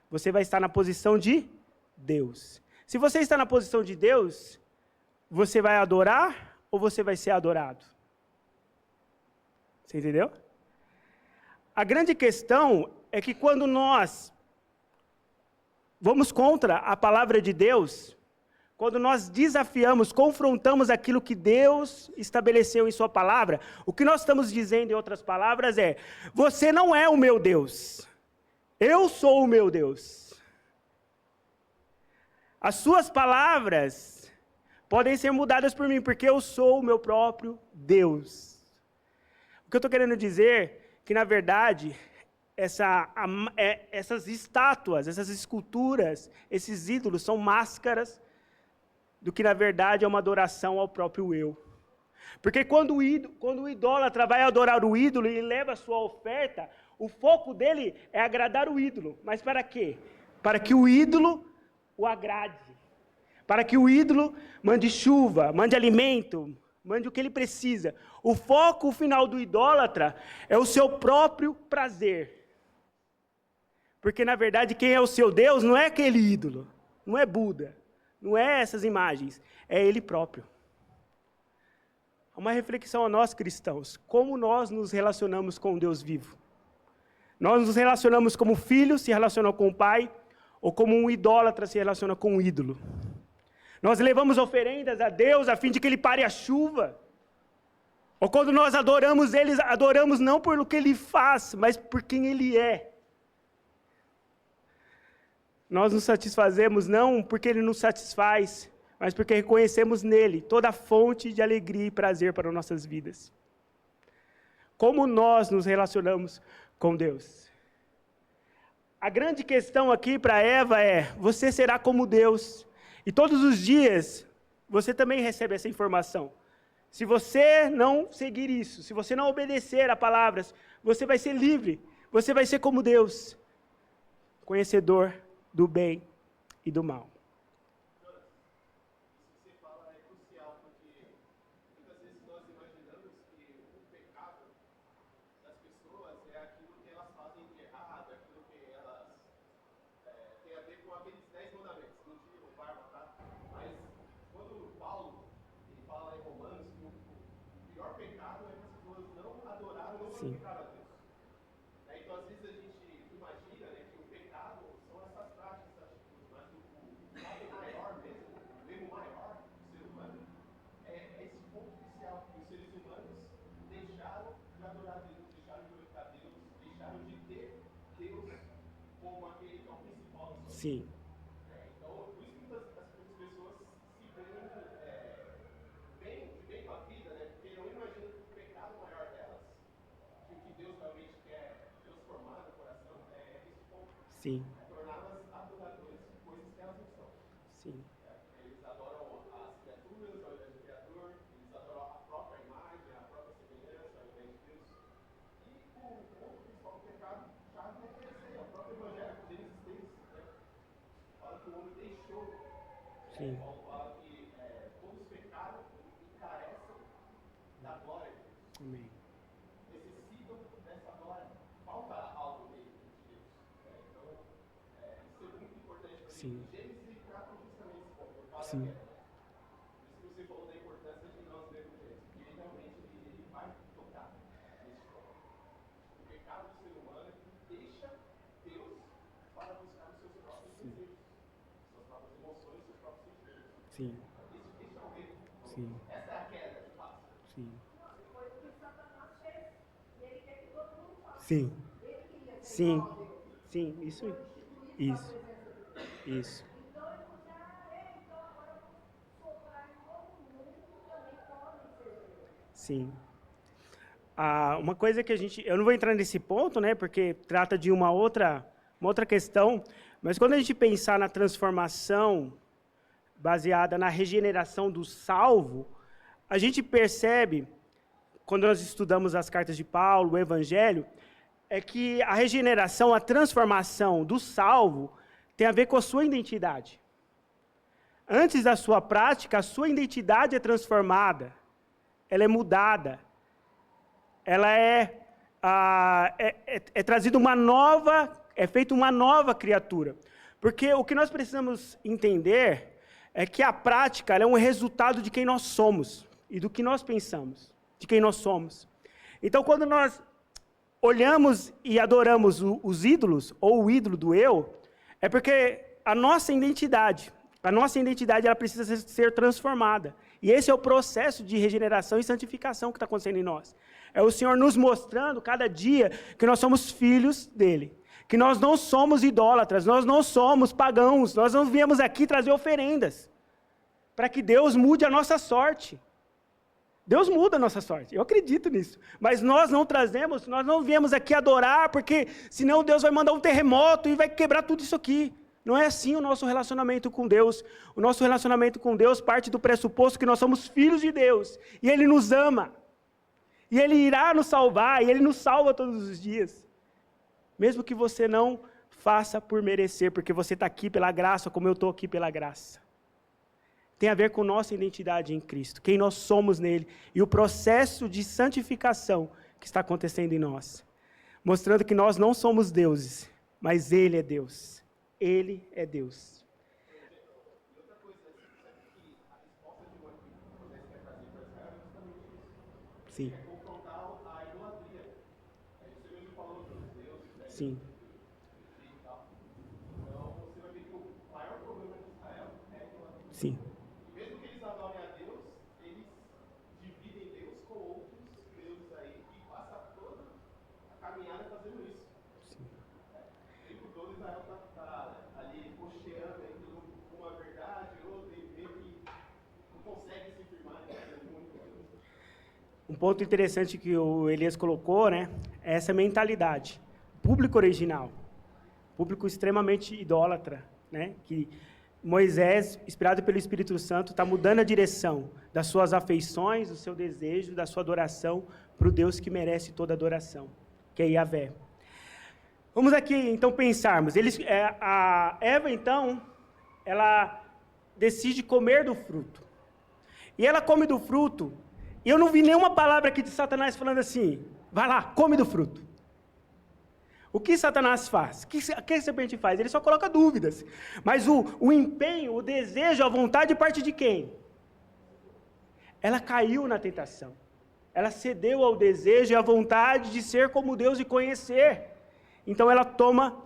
Você vai estar na posição de Deus. Se você está na posição de Deus, você vai adorar ou você vai ser adorado? Você entendeu? A grande questão é que quando nós vamos contra a palavra de Deus, quando nós desafiamos, confrontamos aquilo que Deus estabeleceu em sua palavra, o que nós estamos dizendo, em outras palavras, é: você não é o meu Deus, eu sou o meu Deus. As suas palavras podem ser mudadas por mim, porque eu sou o meu próprio Deus. O que eu estou querendo dizer é que, na verdade, essas estátuas, essas esculturas, esses ídolos são máscaras do que, na verdade, é uma adoração ao próprio eu. Porque quando o idólatra vai adorar o ídolo e leva a sua oferta, o foco dele é agradar o ídolo. Mas para quê? Para que o ídolo o agrade, para que o ídolo mande chuva, mande alimento, mande o que ele precisa. O foco final do idólatra é o seu próprio prazer. Porque, na verdade, quem é o seu Deus não é aquele ídolo, não é Buda, não é essas imagens, é ele próprio. Uma reflexão a nós cristãos, como nós nos relacionamos com o Deus vivo? Nós nos relacionamos como filhos se relacionam com o pai, ou como um idólatra se relaciona com um ídolo. Nós levamos oferendas a Deus a fim de que Ele pare a chuva. Ou quando nós adoramos Ele, adoramos não por que Ele faz, mas por quem Ele é. Nós nos satisfazemos não porque Ele nos satisfaz, mas porque reconhecemos nele toda a fonte de alegria e prazer para nossas vidas. Como nós nos relacionamos com Deus? A grande questão aqui para Eva é: você será como Deus. E todos os dias, você também recebe essa informação. Se você não seguir isso, se você não obedecer a palavras, você vai ser livre. Você vai ser como Deus, conhecedor do bem e do mal. Sim. Então, às vezes a gente imagina, né, que o pecado são essas práticas, essas atitudes, mas o lado maior mesmo, o erro maior do ser humano, é esse ponto inicial, que os seres humanos deixaram de adorar Deus, deixaram de glorificar Deus, deixaram de ter Deus como aquele que é o principal da sua vida. Sim. Então, por isso que muitas pessoas se veem bem com a vida, né, porque não imaginam que o pecado maior delas, que o que Deus realmente quer transformar no coração, é esse ponto. Sim. É torná-las adoradores de coisas que elas não são. Sim. Eles adoram as criaturas ao invés do Criador, eles adoram a própria imagem, a própria semelhança ao invés de Deus. E o ponto principal do pecado já é o próprio Evangelho, Gênesis 3, né? Fala que o homem deixou. Sim. Paulo fala que todos pecaram e carecem da glória de Deus. Amém. Necessitam dessa glória. Falta algo dele, de Deus. Então, isso é muito importante para mim. Gênesis trata justamente esse ponto. Ele fala que por isso que você falou da importância de nós lermos Gênesis, porque ele realmente ele vai tocar nesse ponto. O pecado do ser humano deixa Deus para buscar os seus próprios desejos, suas próprias emoções, seus próprios sentimentos. Sim. Isso é o erro. Sim. Essa é a queda, de fato. Sim. Sim. Sim. Sim, isso. Isso. Sim. Uma coisa que eu não vou entrar nesse ponto, né, porque trata de uma outra questão, mas quando a gente pensar na transformação baseada na regeneração do salvo, a gente percebe, quando nós estudamos as cartas de Paulo, o Evangelho, é que a regeneração, a transformação do salvo tem a ver com a sua identidade. Antes da sua prática, a sua identidade é transformada, ela é mudada, ela é trazida é feita uma nova criatura. Porque o que nós precisamos entender é que a prática é um resultado de quem nós somos e do que nós pensamos, de quem nós somos. Então, quando nós olhamos e adoramos os ídolos, ou o ídolo do eu, é porque a nossa identidade ela precisa ser transformada. E esse é o processo de regeneração e santificação que está acontecendo em nós. É o Senhor nos mostrando, cada dia, que nós somos filhos dEle. Que nós não somos idólatras, nós não somos pagãos, nós não viemos aqui trazer oferendas. Para que Deus mude a nossa sorte. Deus muda a nossa sorte, eu acredito nisso. Mas nós não trazemos, nós não viemos aqui adorar, porque senão Deus vai mandar um terremoto e vai quebrar tudo isso aqui. Não é assim o nosso relacionamento com Deus. O nosso relacionamento com Deus parte do pressuposto que nós somos filhos de Deus. E Ele nos ama. E Ele irá nos salvar, e Ele nos salva todos os dias. Mesmo que você não faça por merecer, porque você está aqui pela graça, como eu estou aqui pela graça. Tem a ver com nossa identidade em Cristo, quem nós somos nele, e o processo de santificação que está acontecendo em nós. Mostrando que nós não somos deuses, mas Ele é Deus. Ele é Deus. E outra coisa, que a resposta de Moisés quer trazer para Israel é justamente isso. Sim. É confrontar a idolatria. Você mesmo falou dos deuses, né? Sim. Então, você vai ver que o maior problema de Israel é a idolatria. Sim. Mesmo que eles adorem a Deus, eles dividem Deus com outros deuses aí e passam toda a caminhada fazendo isso. Sim. O tempo todo Israel está ali cocheando entre uma verdade e outra e meio que não consegue se firmar em muito Deus. Um ponto interessante que o Elias colocou, né, é essa mentalidade. Público original. público extremamente idólatra, né? Que Moisés, inspirado pelo Espírito Santo, está mudando a direção das suas afeições, do seu desejo, da sua adoração para o Deus que merece toda adoração, que é Yahvé. Vamos aqui, então, pensarmos. A Eva, então, ela decide comer do fruto. E ela come do fruto, e eu não vi nenhuma palavra aqui de Satanás falando assim, vai lá, come do fruto. O que Satanás faz? O que a serpente faz? Ele só coloca dúvidas. Mas o empenho, o desejo, a vontade parte de quem? Ela caiu na tentação. Ela cedeu ao desejo e à vontade de ser como Deus e conhecer. Então ela toma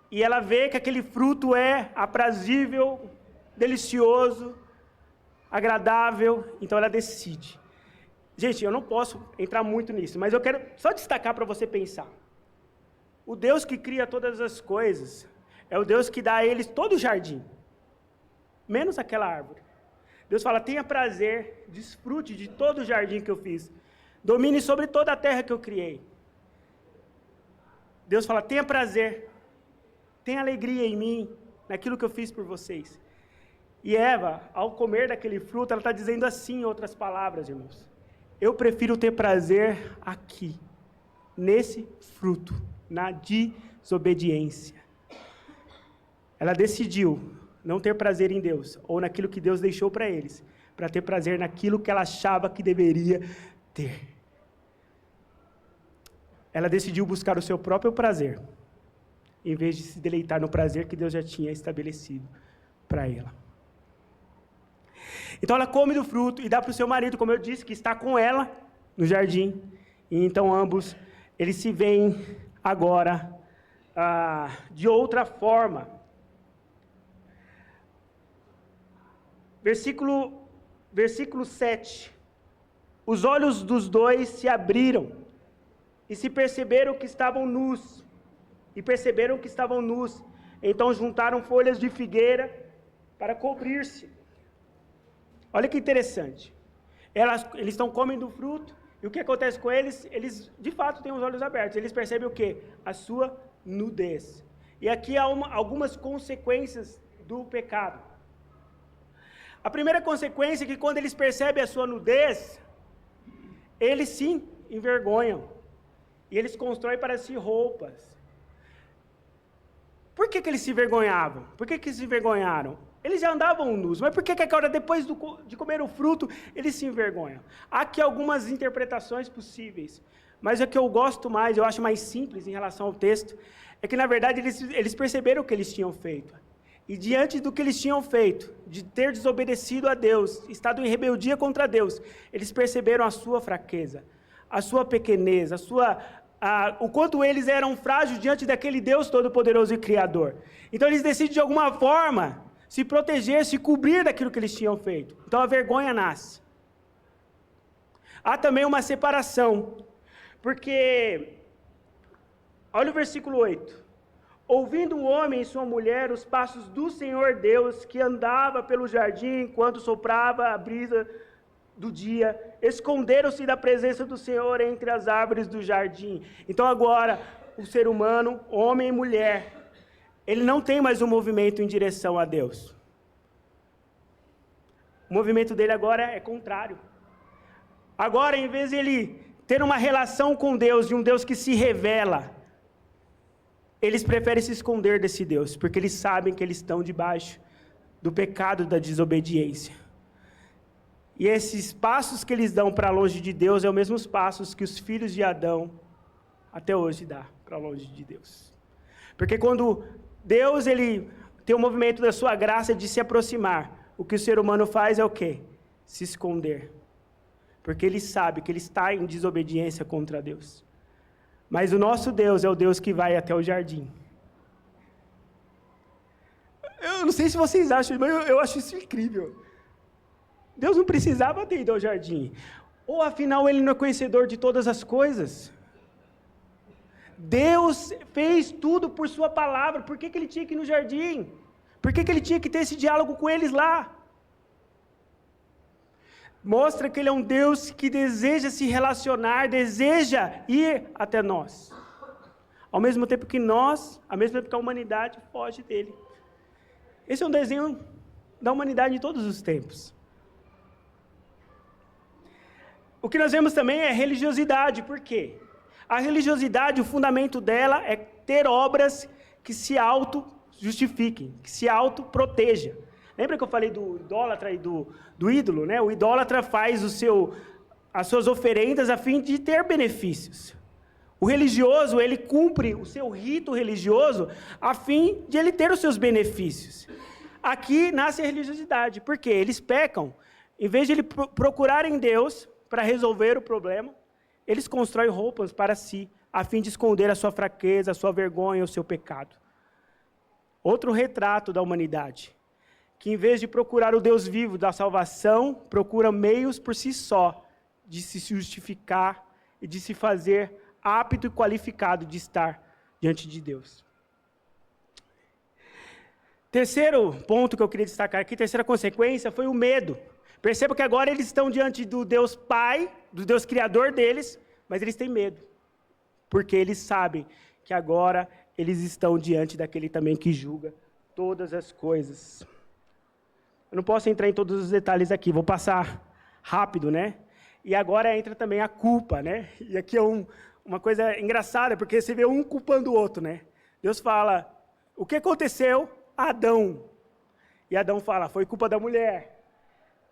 e ela vê que aquele fruto é aprazível, delicioso, agradável. Então ela decide. Gente, eu não posso entrar muito nisso, mas eu quero só destacar para você pensar. O Deus que cria todas as coisas é o Deus que dá a eles todo o jardim, menos aquela árvore. Deus fala, tenha prazer, desfrute de todo o jardim que eu fiz, domine sobre toda a terra que eu criei. Deus fala, tenha prazer, tenha alegria em mim, naquilo que eu fiz por vocês. E Eva, ao comer daquele fruto, ela está dizendo assim, em outras palavras, irmãos, eu prefiro ter prazer aqui, nesse fruto, na desobediência. Ela decidiu não ter prazer em Deus, ou naquilo que Deus deixou para eles, para ter prazer naquilo que ela achava que deveria ter. Ela decidiu buscar o seu próprio prazer, em vez de se deleitar no prazer que Deus já tinha estabelecido para ela. Então ela come do fruto e dá para o seu marido, como eu disse, que está com ela no jardim. E então ambos, eles se veem agora de outra forma. Versículo 7. Os olhos dos dois se abriram e se perceberam que estavam nus. Então juntaram folhas de figueira para cobrir-se. Olha que interessante. Eles estão comendo do fruto. E o que acontece com eles? Eles, de fato, têm os olhos abertos. Eles percebem o quê? A sua nudez. E aqui há algumas consequências do pecado. A primeira consequência é que quando eles percebem a sua nudez, eles se envergonham. E eles constroem para si roupas. Por que eles se envergonhavam? Por que se envergonharam? Eles já andavam nus, mas por que agora, depois de comer o fruto, eles se envergonham? Há aqui algumas interpretações possíveis, mas o que eu gosto mais, eu acho mais simples em relação ao texto, é que na verdade eles perceberam o que eles tinham feito. E diante do que eles tinham feito, de ter desobedecido a Deus, estado em rebeldia contra Deus, eles perceberam a sua fraqueza, a sua pequenez, o quanto eles eram frágeis diante daquele Deus todo-poderoso e criador. Então eles decidem de alguma forma se proteger, se cobrir daquilo que eles tinham feito. Então a vergonha nasce. Há também uma separação, porque, olha o versículo 8. Ouvindo o homem e sua mulher os passos do Senhor Deus, que andava pelo jardim enquanto soprava a brisa do dia, esconderam-se da presença do Senhor entre as árvores do jardim. Então agora, o ser humano, homem e mulher, ele não tem mais um movimento em direção a Deus. O movimento dele agora é contrário. Agora, em vez de ele ter uma relação com Deus, de um Deus que se revela, eles preferem se esconder desse Deus, porque eles sabem que eles estão debaixo do pecado da desobediência. E esses passos que eles dão para longe de Deus, é os mesmos passos que os filhos de Adão até hoje dão para longe de Deus. Porque quando Deus ele tem o movimento da sua graça de se aproximar, o que o ser humano faz é o quê? Se esconder. Porque ele sabe que ele está em desobediência contra Deus. Mas o nosso Deus é o Deus que vai até o jardim. Eu não sei se vocês acham, mas eu acho isso incrível. Deus não precisava ter ido ao jardim. Ou afinal ele não é conhecedor de todas as coisas? Deus fez tudo por sua palavra, por que ele tinha que ir no jardim? Por que ele tinha que ter esse diálogo com eles lá? Mostra que ele é um Deus que deseja se relacionar, deseja ir até nós. ao mesmo tempo que ao mesmo tempo que a humanidade foge dele. Esse é um desenho da humanidade em todos os tempos. O que nós vemos também é religiosidade. Por quê? A religiosidade, o fundamento dela é ter obras que se auto-justifiquem, que se auto-protejam. Lembra que eu falei do idólatra e do ídolo, né? O idólatra faz as suas oferendas a fim de ter benefícios. O religioso, ele cumpre o seu rito religioso a fim de ele ter os seus benefícios. Aqui nasce a religiosidade. Por quê? Eles pecam. Em vez de procurarem Deus para resolver o problema, eles constroem roupas para si, a fim de esconder a sua fraqueza, a sua vergonha, o seu pecado. Outro retrato da humanidade, que em vez de procurar o Deus vivo da salvação, procura meios por si só de se justificar e de se fazer apto e qualificado de estar diante de Deus. Terceiro ponto que eu queria destacar aqui, terceira consequência, foi o medo. Perceba que agora eles estão diante do Deus Pai, do Deus Criador deles, mas eles têm medo, porque eles sabem que agora eles estão diante daquele também que julga todas as coisas. Eu não posso entrar em todos os detalhes aqui, vou passar rápido, né? E agora entra também a culpa, né? E aqui é uma coisa engraçada, porque você vê um culpando o outro, né? Deus fala, o que aconteceu? Adão. E Adão fala, foi culpa da mulher.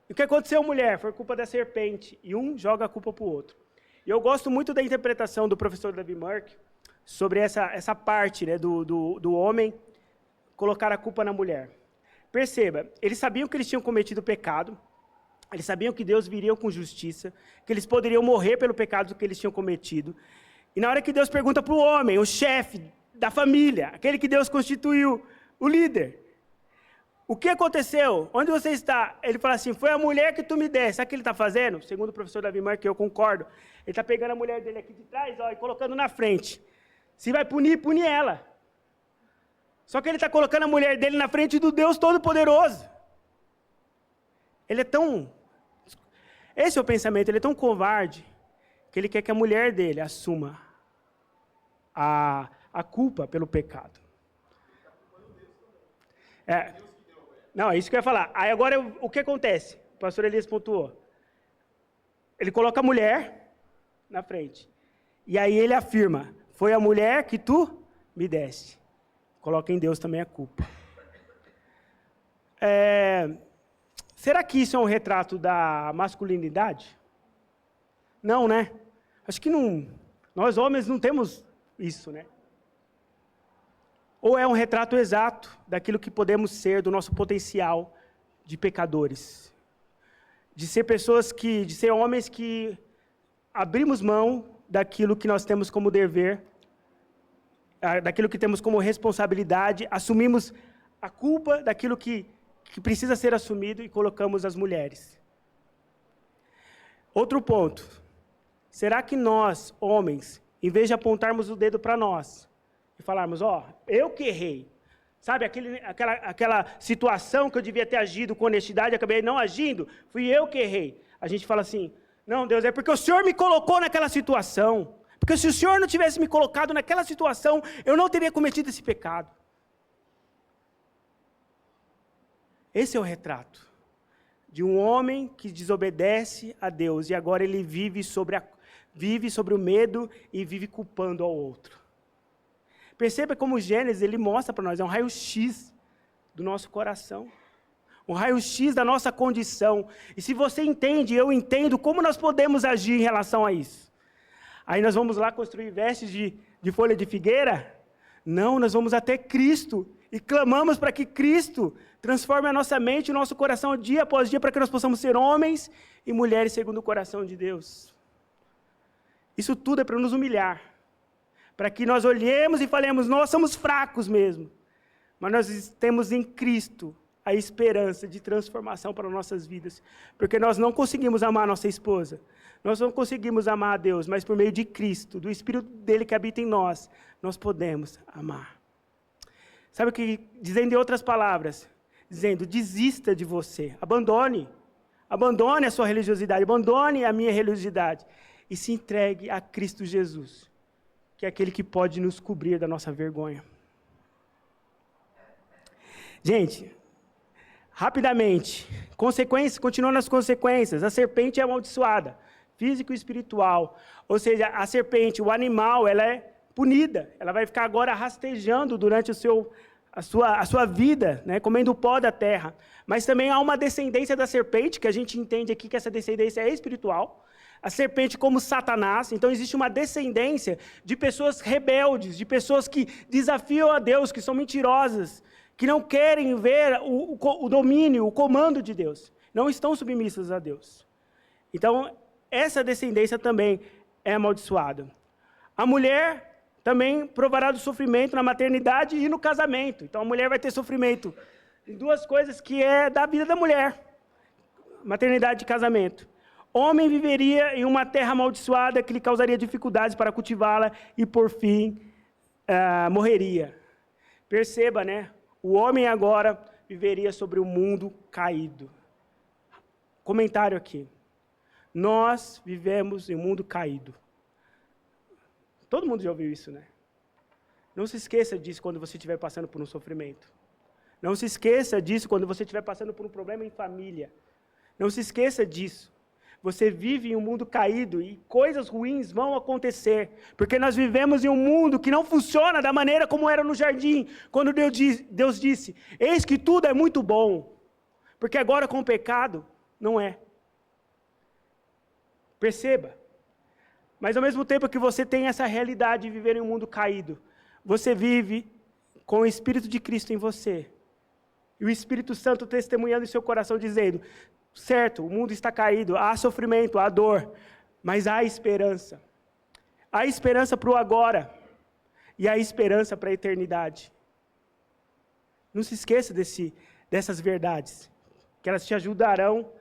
E o que aconteceu, mulher? Foi culpa da serpente. E um joga a culpa para o outro. E eu gosto muito da interpretação do professor David Murk sobre essa parte, né, do homem colocar a culpa na mulher. Perceba, eles sabiam que eles tinham cometido pecado, eles sabiam que Deus viria com justiça, que eles poderiam morrer pelo pecado que eles tinham cometido. E na hora que Deus pergunta para o homem, o chefe da família, aquele que Deus constituiu, o líder, o que aconteceu? Onde você está? Ele fala assim, foi a mulher que tu me deste. Sabe o que ele está fazendo? Segundo o professor Davi Mark, que eu concordo. Ele está pegando a mulher dele aqui de trás, ó, e colocando na frente. Se vai punir, pune ela. Só que ele está colocando a mulher dele na frente do Deus Todo-Poderoso. Ele é tão... Esse é o pensamento, ele é tão covarde, que ele quer que a mulher dele assuma a culpa pelo pecado. Não, é isso que eu ia falar. Aí agora, o que acontece? O pastor Elias pontuou. Ele coloca a mulher na frente. E aí ele afirma, foi a mulher que tu me deste. Coloca em Deus também a culpa. Será que isso é um retrato da masculinidade? Não, né? Acho que não. Nós homens não temos isso, né? Ou é um retrato exato daquilo que podemos ser, do nosso potencial de pecadores. De ser de ser homens que abrimos mão daquilo que nós temos como dever, daquilo que temos como responsabilidade, assumimos a culpa daquilo que precisa ser assumido e colocamos as mulheres. Outro ponto. Será que nós, homens, em vez de apontarmos o dedo para nós, e falarmos, eu que errei. Sabe, aquela situação que eu devia ter agido com honestidade, acabei não agindo, fui eu que errei. A gente fala assim, não, Deus, é porque o Senhor me colocou naquela situação. Porque se o Senhor não tivesse me colocado naquela situação, eu não teria cometido esse pecado. Esse é o retrato de um homem que desobedece a Deus e agora ele vive sobre o medo e vive culpando ao outro. Perceba como o Gênesis, ele mostra para nós, é um raio-x do nosso coração. Um raio-x da nossa condição. E se você entende, eu entendo, como nós podemos agir em relação a isso? Aí nós vamos lá construir vestes de folha de figueira? Não, nós vamos até Cristo. E clamamos para que Cristo transforme a nossa mente e o nosso coração dia após dia, para que nós possamos ser homens e mulheres segundo o coração de Deus. Isso tudo é para nos humilhar. Para que nós olhemos e falemos, nós somos fracos mesmo. Mas nós temos em Cristo a esperança de transformação para nossas vidas. Porque nós não conseguimos amar nossa esposa. Nós não conseguimos amar a Deus, mas por meio de Cristo, do Espírito dele que habita em nós, nós podemos amar. Sabe o que, dizendo em outras palavras, dizendo, desista de você, abandone a sua religiosidade, abandone a minha religiosidade e se entregue a Cristo Jesus, que é aquele que pode nos cobrir da nossa vergonha. Gente, rapidamente, continuando as consequências, a serpente é amaldiçoada, físico e espiritual. Ou seja, a serpente, o animal, ela é punida, ela vai ficar agora rastejando durante a sua vida, né, comendo o pó da terra. Mas também há uma descendência da serpente, que a gente entende aqui que essa descendência é espiritual. A serpente como Satanás, então existe uma descendência de pessoas rebeldes, de pessoas que desafiam a Deus, que são mentirosas, que não querem ver o domínio, o comando de Deus, não estão submissas a Deus. Então, essa descendência também é amaldiçoada. A mulher também provará do sofrimento na maternidade e no casamento. Então, a mulher vai ter sofrimento em duas coisas que é da vida da mulher, maternidade e casamento. Homem viveria em uma terra amaldiçoada que lhe causaria dificuldades para cultivá-la e, por fim, morreria. Perceba, né? O homem agora viveria sobre o mundo caído. Comentário aqui. Nós vivemos em um mundo caído. Todo mundo já ouviu isso, né? Não se esqueça disso quando você estiver passando por um sofrimento. Não se esqueça disso quando você estiver passando por um problema em família. Não se esqueça disso. Você vive em um mundo caído e coisas ruins vão acontecer, porque nós vivemos em um mundo que não funciona da maneira como era no jardim, quando Deus disse, eis que tudo é muito bom, porque agora com o pecado, não é. Perceba, mas ao mesmo tempo que você tem essa realidade de viver em um mundo caído, você vive com o Espírito de Cristo em você, e o Espírito Santo testemunhando em seu coração, dizendo, certo, o mundo está caído, há sofrimento, há dor, mas há esperança. Há esperança para o agora, e há esperança para a eternidade. Não se esqueça dessas verdades, que elas te ajudarão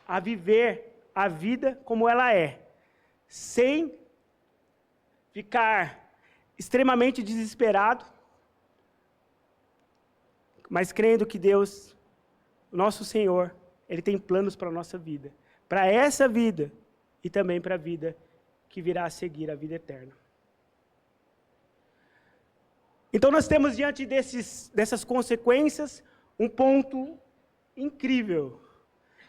a viver a vida como ela é, sem ficar extremamente desesperado, mas crendo que Deus, nosso Senhor, Ele tem planos para a nossa vida, para essa vida e também para a vida que virá a seguir, a vida eterna. Então nós temos diante dessas consequências um ponto incrível,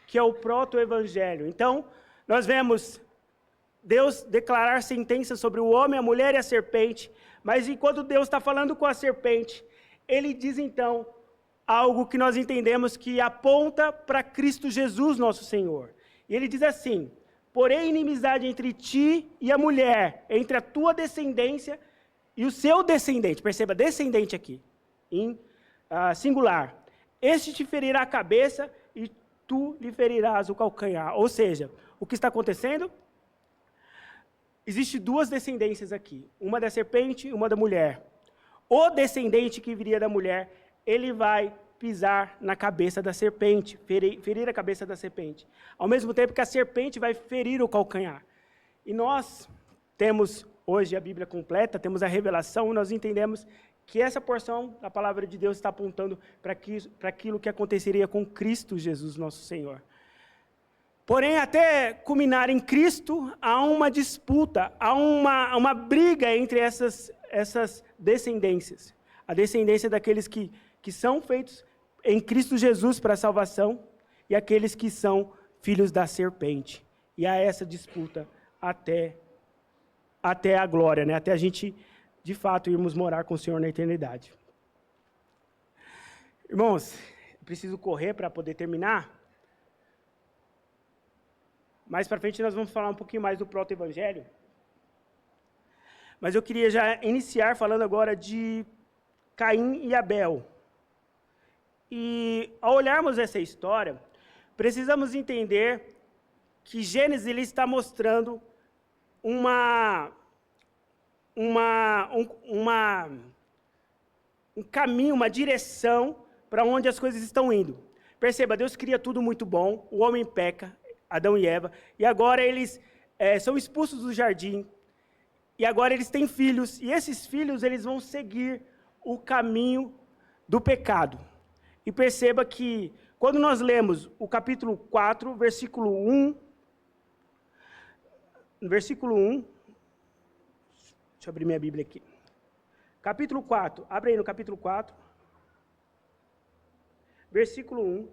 que é o proto-evangelho. Então nós vemos Deus declarar sentença sobre o homem, a mulher e a serpente, mas enquanto Deus está falando com a serpente, Ele diz então algo que nós entendemos que aponta para Cristo Jesus, nosso Senhor. E Ele diz assim, porém inimizade entre ti e a mulher, entre a tua descendência e o seu descendente. Perceba, descendente aqui, em singular. Este te ferirá a cabeça e tu lhe ferirás o calcanhar. Ou seja, o que está acontecendo? Existem duas descendências aqui, uma da serpente e uma da mulher. O descendente que viria da mulher, ele vai pisar na cabeça da serpente, ferir a cabeça da serpente. Ao mesmo tempo que a serpente vai ferir o calcanhar. E nós temos hoje a Bíblia completa, temos a revelação, e nós entendemos que essa porção da palavra de Deus está apontando para aquilo que aconteceria com Cristo Jesus, nosso Senhor. Porém, até culminar em Cristo, há uma disputa, há uma briga entre essas descendências. A descendência daqueles que são feitos em Cristo Jesus para a salvação e aqueles que são filhos da serpente. E há essa disputa até a glória, né? Até a gente, de fato, irmos morar com o Senhor na eternidade. Irmãos, eu preciso correr para poder terminar. Mais para frente nós vamos falar um pouquinho mais do proto-evangelho. Mas eu queria já iniciar falando agora de Caim e Abel. E ao olharmos essa história, precisamos entender que Gênesis ele está mostrando um caminho, uma direção para onde as coisas estão indo. Perceba, Deus cria tudo muito bom, o homem peca, Adão e Eva, e agora eles são expulsos do jardim, e agora eles têm filhos, e esses filhos eles vão seguir o caminho do pecado. E perceba que, quando nós lemos o capítulo 4, versículo 1, Deixa eu abrir minha Bíblia aqui. Capítulo 4. Abre aí no capítulo 4. Versículo 1.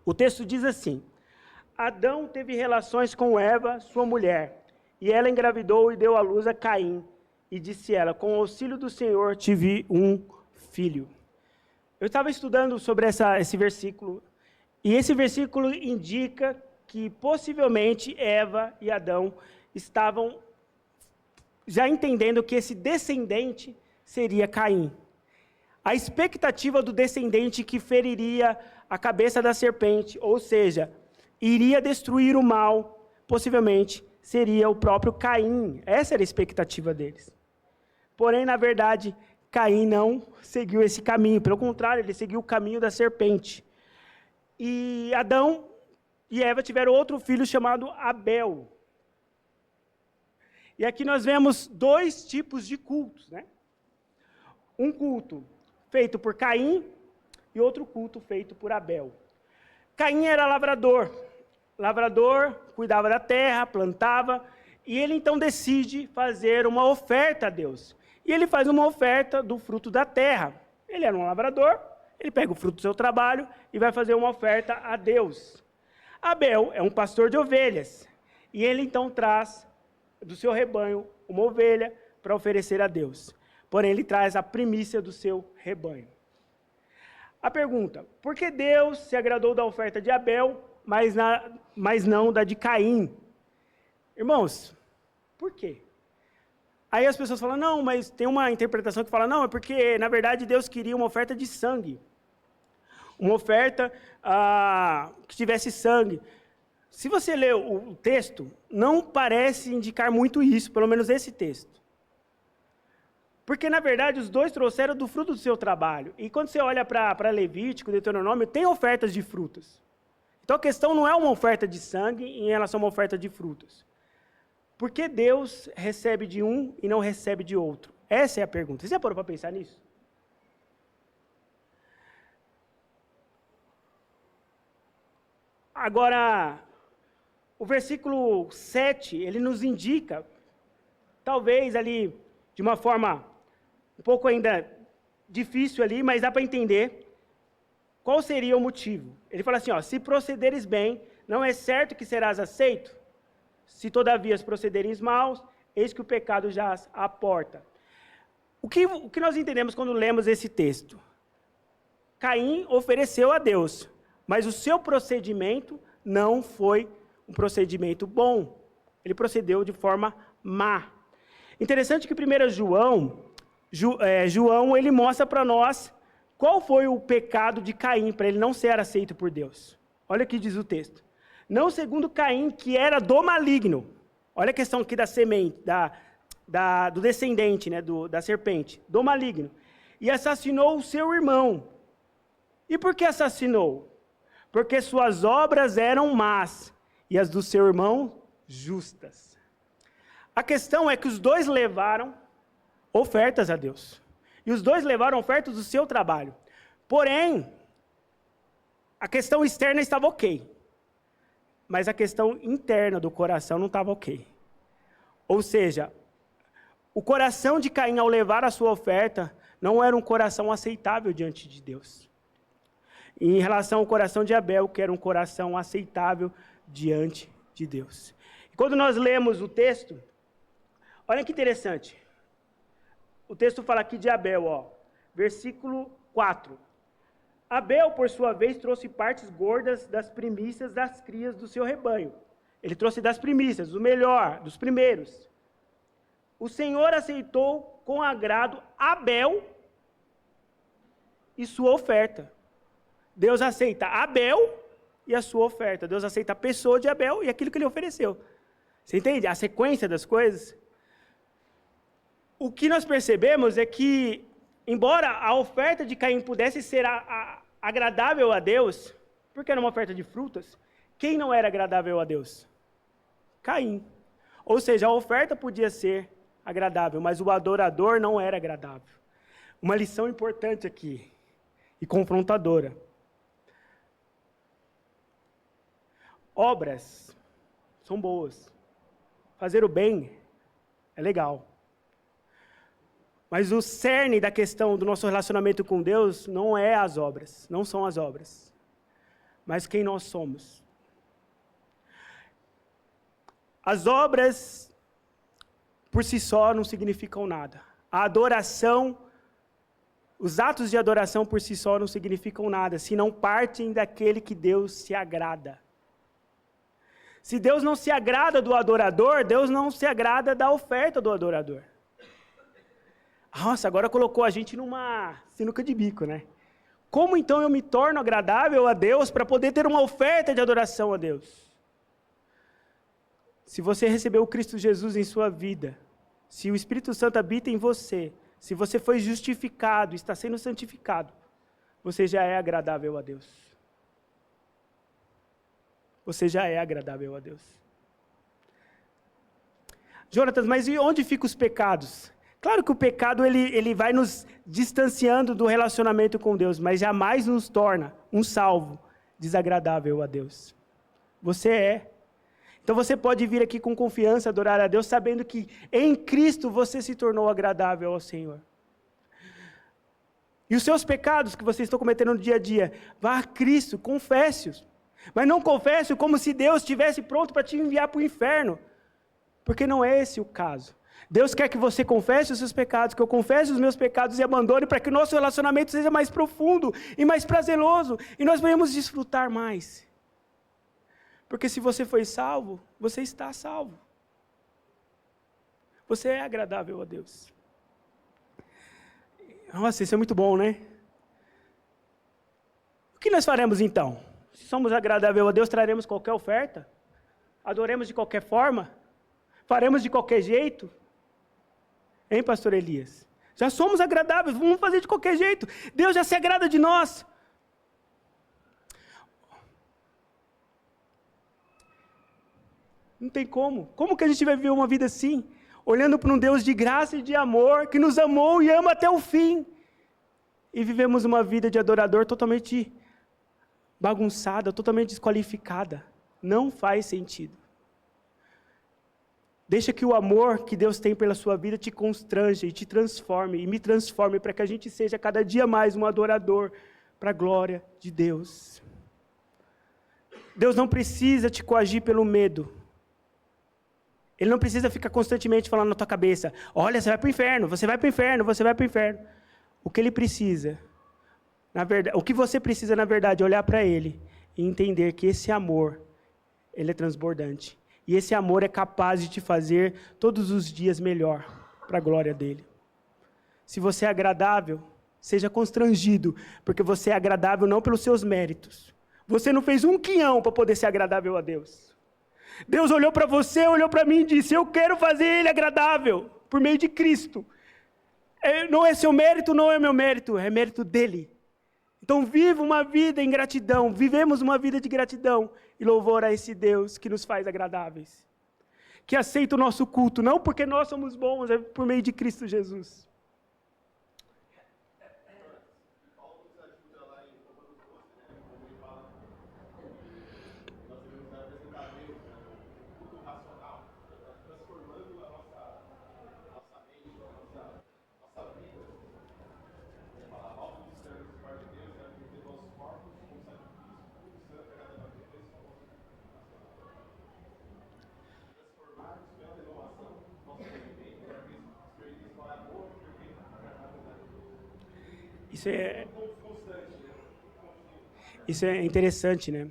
O texto diz assim: Adão teve relações com Eva, sua mulher, e ela engravidou e deu à luz a Caim. E disse ela: com o auxílio do Senhor tive um filho. Eu estava estudando sobre esse versículo, e esse versículo indica que possivelmente Eva e Adão estavam já entendendo que esse descendente seria Caim. A expectativa do descendente que feriria a cabeça da serpente, ou seja, iria destruir o mal, possivelmente seria o próprio Caim. Essa era a expectativa deles. Porém, na verdade, Caim não seguiu esse caminho. Pelo contrário, ele seguiu o caminho da serpente. E Adão e Eva tiveram outro filho chamado Abel. E aqui nós vemos dois tipos de cultos, né? Um culto feito por Caim e outro culto feito por Abel. Caim era lavrador. Lavrador, cuidava da terra, plantava, e ele então decide fazer uma oferta a Deus. E ele faz uma oferta do fruto da terra. Ele era um lavrador, ele pega o fruto do seu trabalho e vai fazer uma oferta a Deus. Abel é um pastor de ovelhas, e ele então traz do seu rebanho uma ovelha para oferecer a Deus. Porém, ele traz a primícia do seu rebanho. A pergunta: por que Deus se agradou da oferta de Abel, mas não da de Caim? Irmãos, por quê? Aí as pessoas falam: não, mas tem uma interpretação que fala: não, é porque, na verdade, Deus queria uma oferta de sangue. Uma oferta que tivesse sangue. Se você ler o texto, não parece indicar muito isso, pelo menos esse texto. Porque, na verdade, os dois trouxeram do fruto do seu trabalho. E quando você olha para Levítico, Deuteronômio, tem ofertas de frutas. Então, a questão não é uma oferta de sangue em relação a uma oferta de frutas. Por que Deus recebe de um e não recebe de outro? Essa é a pergunta. Você já parou para pensar nisso? Agora, o versículo 7, ele nos indica, talvez ali, de uma forma um pouco ainda difícil ali, mas dá para entender qual seria o motivo. Ele fala assim, ó: se procederes bem, não é certo que serás aceito? Se todavia procederes mal, eis que o pecado jaz à porta. O que nós entendemos quando lemos esse texto? Caim ofereceu a Deus, mas o seu procedimento não foi um procedimento bom. Ele procedeu de forma má. Interessante que 1 João ele mostra para nós qual foi o pecado de Caim, para ele não ser aceito por Deus. Olha o que diz o texto. Não segundo Caim, que era do maligno. Olha a questão aqui da semente, do descendente, né, da serpente. Do maligno. E assassinou o seu irmão. E por que assassinou? Porque suas obras eram más e as do seu irmão justas. A questão é que os dois levaram ofertas a Deus. E os dois levaram ofertas do seu trabalho. Porém, a questão externa estava ok. Mas a questão interna do coração não estava ok. Ou seja, o coração de Caim, ao levar a sua oferta, não era um coração aceitável diante de Deus. Em relação ao coração de Abel, que era um coração aceitável diante de Deus. E quando nós lemos o texto, olha que interessante. O texto fala aqui de Abel, ó, versículo 4. Abel, por sua vez, trouxe partes gordas das primícias das crias do seu rebanho. Ele trouxe das primícias, do melhor, dos primeiros. O Senhor aceitou com agrado Abel e sua oferta. Deus aceita Abel e a sua oferta. Deus aceita a pessoa de Abel e aquilo que ele ofereceu. Você entende? A sequência das coisas. O que nós percebemos é que, embora a oferta de Caim pudesse ser agradável a Deus, porque era uma oferta de frutas, quem não era agradável a Deus? Caim. Ou seja, a oferta podia ser agradável, mas o adorador não era agradável. Uma lição importante aqui, e confrontadora. Obras são boas. Fazer o bem é legal. Mas o cerne da questão do nosso relacionamento com Deus não é as obras, não são as obras, mas quem nós somos. As obras, por si só, não significam nada. A adoração, os atos de adoração por si só não significam nada, se não partem daquele que Deus se agrada. Se Deus não se agrada do adorador, Deus não se agrada da oferta do adorador. Nossa, agora colocou a gente numa sinuca de bico, né? Como então eu me torno agradável a Deus para poder ter uma oferta de adoração a Deus? Se você recebeu o Cristo Jesus em sua vida, se o Espírito Santo habita em você, se você foi justificado, está sendo santificado, você já é agradável a Deus. Você já é agradável a Deus. Jonatas, mas e onde ficam os pecados? Claro que o pecado ele vai nos distanciando do relacionamento com Deus, mas jamais nos torna um salvo desagradável a Deus. Você é. Então você pode vir aqui com confiança adorar a Deus, sabendo que em Cristo você se tornou agradável ao Senhor. E os seus pecados que vocês estão cometendo no dia a dia, vá a Cristo, confesse-os. Mas não confesse como se Deus estivesse pronto para te enviar para o inferno, porque não é esse o caso. Deus quer que você confesse os seus pecados, que eu confesse os meus pecados e abandone, para que o nosso relacionamento seja mais profundo e mais prazeroso, e nós venhamos desfrutar mais. Porque se você foi salvo, você está salvo. Você é agradável a Deus. Nossa, isso é muito bom, né? O que nós faremos então? Se somos agradáveis a Deus, traremos qualquer oferta? Adoremos de qualquer forma? Faremos de qualquer jeito? Hein, pastor Elias? Já somos agradáveis, vamos fazer de qualquer jeito. Deus já se agrada de nós. Não tem como. Como que a gente vai viver uma vida assim? Olhando para um Deus de graça e de amor, que nos amou e ama até o fim. E vivemos uma vida de adorador totalmente bagunçada, totalmente desqualificada. Não faz sentido. Deixa que o amor que Deus tem pela sua vida te constrange e te transforme, e me transforme, para que a gente seja cada dia mais um adorador para a glória de Deus. Deus não precisa te coagir pelo medo. Ele não precisa ficar constantemente falando na tua cabeça, olha, você vai para o inferno, você vai para o inferno, você vai para o inferno. O que ele precisa, na verdade, o que você precisa, na verdade, é olhar para ele e entender que esse amor, ele é transbordante. E esse amor é capaz de te fazer todos os dias melhor, para a glória dele. Se você é agradável, seja constrangido, porque você é agradável não pelos seus méritos. Você não fez um quinhão para poder ser agradável a Deus. Deus olhou para você, olhou para mim e disse, eu quero fazer ele agradável, por meio de Cristo. Não é seu mérito, não é meu mérito, é mérito dele. Então viva uma vida em gratidão, vivemos uma vida de gratidão e louvor a esse Deus que nos faz agradáveis. Que aceita o nosso culto, não porque nós somos bons, é por meio de Cristo Jesus. Isso é interessante, né?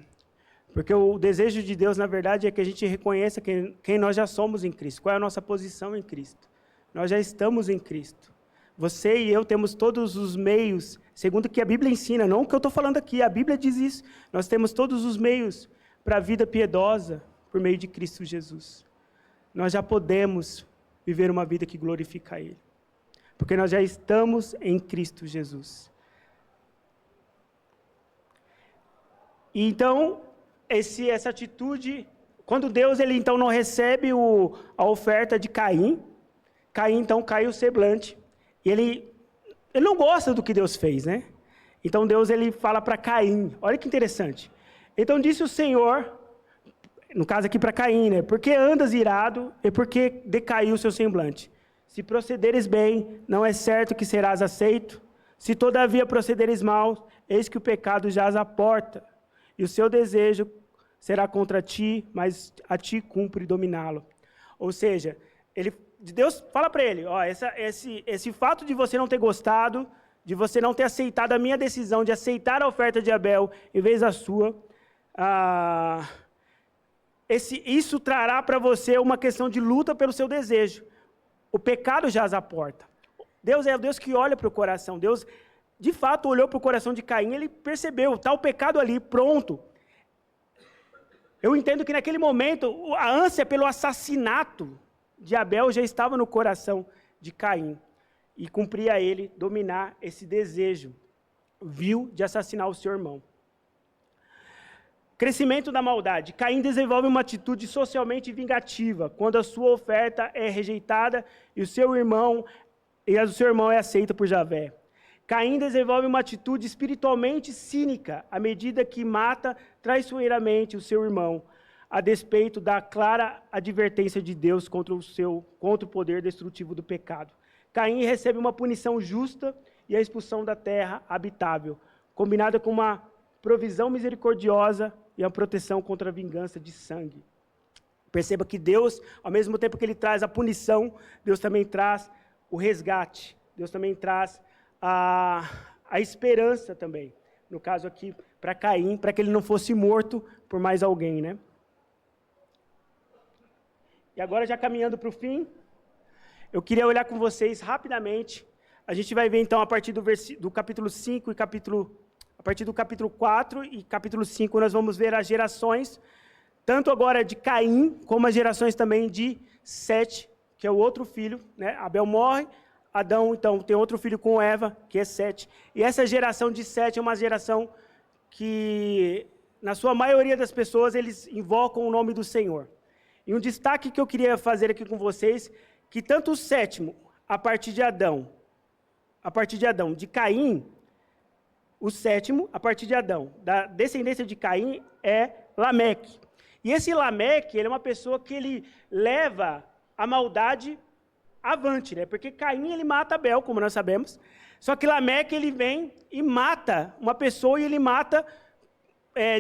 Porque o desejo de Deus, na verdade, é que a gente reconheça quem nós já somos em Cristo, qual é a nossa posição em Cristo. Nós já estamos em Cristo. Você e eu temos todos os meios, segundo o que a Bíblia ensina, não o que eu estou falando aqui, a Bíblia diz isso. Nós temos todos os meios para a vida piedosa por meio de Cristo Jesus. Nós já podemos viver uma vida que glorifica a Ele. Porque nós já estamos em Cristo Jesus. E então, essa atitude, quando Deus ele então não recebe a oferta de Caim, Caim então cai o semblante, e ele não gosta do que Deus fez, né? Então Deus ele fala para Caim, olha que interessante. Então disse o Senhor, no caso aqui para Caim, né? Porque andas irado e porque decaiu o seu semblante. Se procederes bem, não é certo que serás aceito. Se todavia procederes mal, eis que o pecado jaz à porta, e o seu desejo será contra ti, mas a ti cumpre dominá-lo. Ou seja, Deus fala para ele, ó, esse fato de você não ter gostado, de você não ter aceitado a minha decisão de aceitar a oferta de Abel em vez da sua, isso trará para você uma questão de luta pelo seu desejo. O pecado jaz à porta. Deus é o Deus que olha para o coração. Deus, de fato, olhou para o coração de Caim, ele percebeu, está o pecado ali, pronto. Eu entendo que naquele momento, a ânsia pelo assassinato de Abel já estava no coração de Caim. E cumpria a ele dominar esse desejo vil de assassinar o seu irmão. Crescimento da maldade. Caim desenvolve uma atitude socialmente vingativa, quando a sua oferta é rejeitada e a do seu irmão é aceita por Javé. Caim desenvolve uma atitude espiritualmente cínica, à medida que mata traiçoeiramente o seu irmão, a despeito da clara advertência de Deus contra o poder destrutivo do pecado. Caim recebe uma punição justa e a expulsão da terra habitável, combinada com uma provisão misericordiosa e a proteção contra a vingança de sangue. Perceba que Deus, ao mesmo tempo que Ele traz a punição, Deus também traz o resgate. Deus também traz a esperança também. No caso aqui, para Caim, para que ele não fosse morto por mais alguém, né? E agora, já caminhando para o fim, eu queria olhar com vocês rapidamente. A gente vai ver, então, a partir do capítulo 5 e a partir do capítulo 4 e capítulo 5, nós vamos ver as gerações, tanto agora de Caim, como as gerações também de Sete, que é o outro filho, né? Abel morre, Adão, então, tem outro filho com Eva, que é Sete. E essa geração de Sete é uma geração que, na sua maioria das pessoas, eles invocam o nome do Senhor. E um destaque que eu queria fazer aqui com vocês, que tanto o sétimo, a partir de Adão, de Caim, o sétimo, a partir de Adão, da descendência de Caim, é Lameque. E esse Lameque, ele é uma pessoa que ele leva a maldade avante, né? Porque Caim, ele mata Abel, como nós sabemos. Só que Lameque, ele vem e mata uma pessoa, e ele mata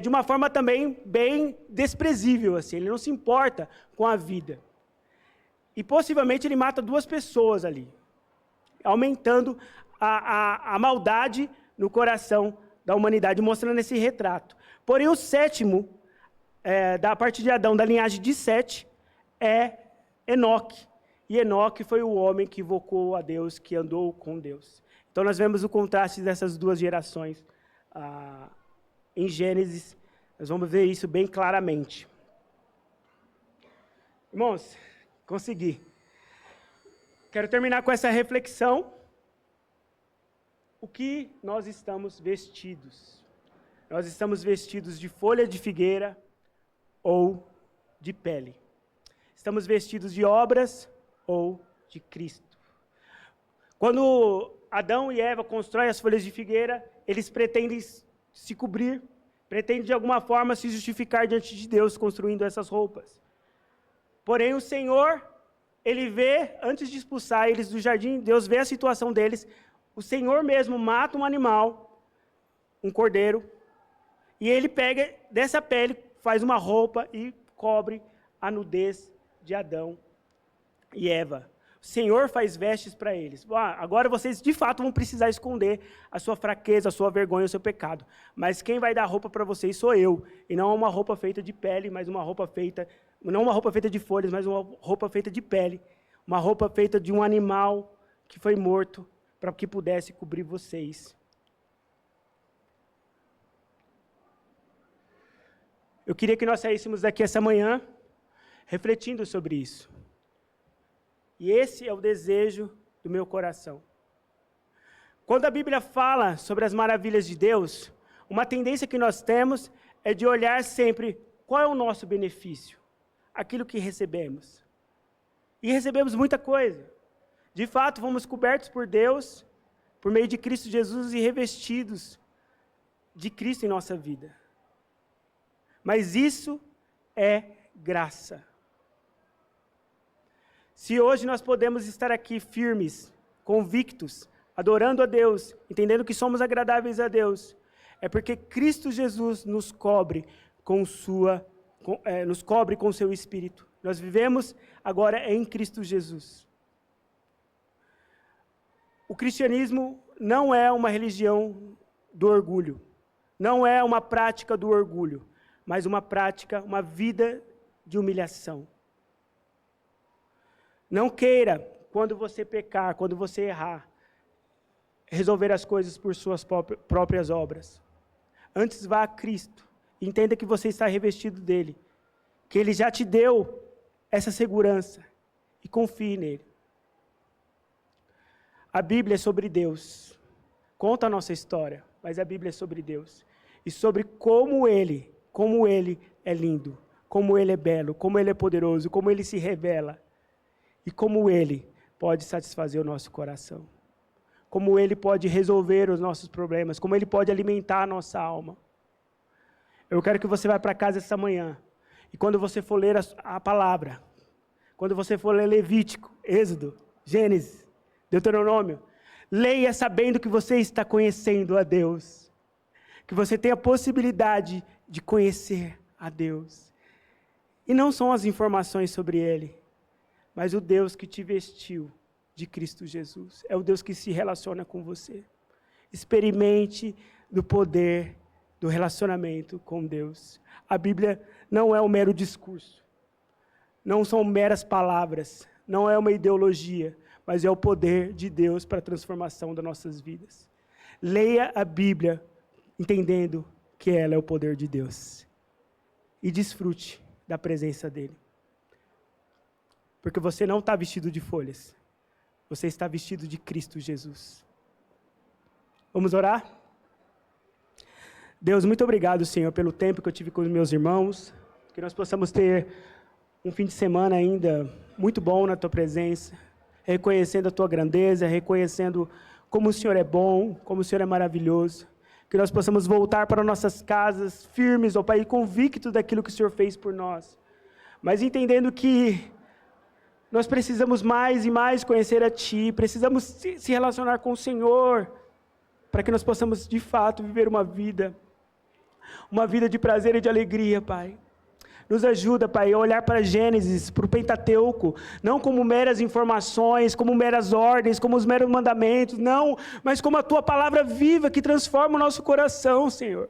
de uma forma também bem desprezível, assim. Ele não se importa com a vida. E possivelmente ele mata 2 pessoas ali, aumentando a maldade no coração da humanidade, mostrando esse retrato. Porém, o sétimo, da parte de Adão, da linhagem de Sete, é Enoque. E Enoque foi o homem que invocou a Deus, que andou com Deus. Então, nós vemos o contraste dessas 2 gerações em Gênesis. Nós vamos ver isso bem claramente. Irmãos, consegui. Quero terminar com essa reflexão. O que nós estamos vestidos? Nós estamos vestidos de folha de figueira ou de pele? Estamos vestidos de obras ou de Cristo? Quando Adão e Eva constroem as folhas de figueira, eles pretendem se cobrir, pretendem de alguma forma se justificar diante de Deus construindo essas roupas. Porém, o Senhor, Ele vê, antes de expulsar eles do jardim, Deus vê a situação deles. O Senhor mesmo mata um animal, um cordeiro, e Ele pega dessa pele, faz uma roupa e cobre a nudez de Adão e Eva. O Senhor faz vestes para eles. Agora vocês de fato vão precisar esconder a sua fraqueza, a sua vergonha, o seu pecado. Mas quem vai dar roupa para vocês sou eu. E não uma roupa feita de pele, mas uma roupa feita, não uma roupa feita de folhas, mas uma roupa feita de pele. Uma roupa feita de um animal que foi morto, para que pudesse cobrir vocês. Eu queria que nós saíssemos daqui essa manhã refletindo sobre isso. E esse é o desejo do meu coração. Quando a Bíblia fala sobre as maravilhas de Deus, uma tendência que nós temos é de olhar sempre qual é o nosso benefício, aquilo que recebemos. E recebemos muita coisa. De fato, fomos cobertos por Deus, por meio de Cristo Jesus e revestidos de Cristo em nossa vida. Mas isso é graça. Se hoje nós podemos estar aqui firmes, convictos, adorando a Deus, entendendo que somos agradáveis a Deus, é porque Cristo Jesus nos cobre com seu Espírito. Nós vivemos agora em Cristo Jesus. O cristianismo não é uma religião do orgulho, não é uma prática do orgulho, mas uma prática, uma vida de humilhação. Não queira, quando você pecar, quando você errar, resolver as coisas por suas próprias obras. Antes vá a Cristo, entenda que você está revestido dele, que ele já te deu essa segurança, e confie nele. A Bíblia é sobre Deus, conta a nossa história, mas a Bíblia é sobre Deus, e sobre como Ele é lindo, como Ele é belo, como Ele é poderoso, como Ele se revela, e como Ele pode satisfazer o nosso coração, como Ele pode resolver os nossos problemas, como Ele pode alimentar a nossa alma. Eu quero que você vá para casa essa manhã, e quando você for ler a palavra, quando você for ler Levítico, Êxodo, Gênesis, Deuteronômio, leia sabendo que você está conhecendo a Deus, que você tem a possibilidade de conhecer a Deus. E não são as informações sobre Ele, mas o Deus que te vestiu de Cristo Jesus. É o Deus que se relaciona com você. Experimente do poder do relacionamento com Deus. A Bíblia não é um mero discurso, não são meras palavras, não é uma ideologia, mas é o poder de Deus para a transformação das nossas vidas. Leia a Bíblia, entendendo que ela é o poder de Deus. E desfrute da presença dEle. Porque você não está vestido de folhas, você está vestido de Cristo Jesus. Vamos orar? Deus, muito obrigado, Senhor, pelo tempo que eu tive com os meus irmãos, que nós possamos ter um fim de semana ainda muito bom na Tua presença, reconhecendo a Tua grandeza, reconhecendo como o Senhor é bom, como o Senhor é maravilhoso, que nós possamos voltar para nossas casas firmes, ó Pai, convictos daquilo que o Senhor fez por nós, mas entendendo que nós precisamos mais e mais conhecer a Ti, precisamos se relacionar com o Senhor, para que nós possamos de fato viver uma vida de prazer e de alegria, Pai. Nos ajuda, Pai, a olhar para Gênesis, para o Pentateuco, não como meras informações, como meras ordens, como os meros mandamentos, não, mas como a Tua palavra viva que transforma o nosso coração, Senhor.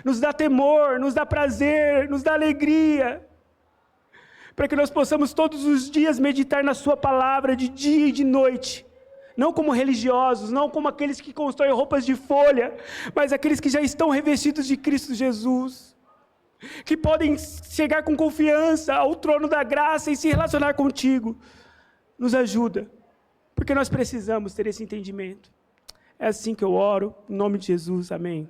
Nos dá temor, nos dá prazer, nos dá alegria, para que nós possamos todos os dias meditar na Sua palavra de dia e de noite, não como religiosos, não como aqueles que constroem roupas de folha, mas aqueles que já estão revestidos de Cristo Jesus, que podem chegar com confiança ao trono da graça e se relacionar contigo. Nos ajuda, porque nós precisamos ter esse entendimento. É assim que eu oro, em nome de Jesus, amém.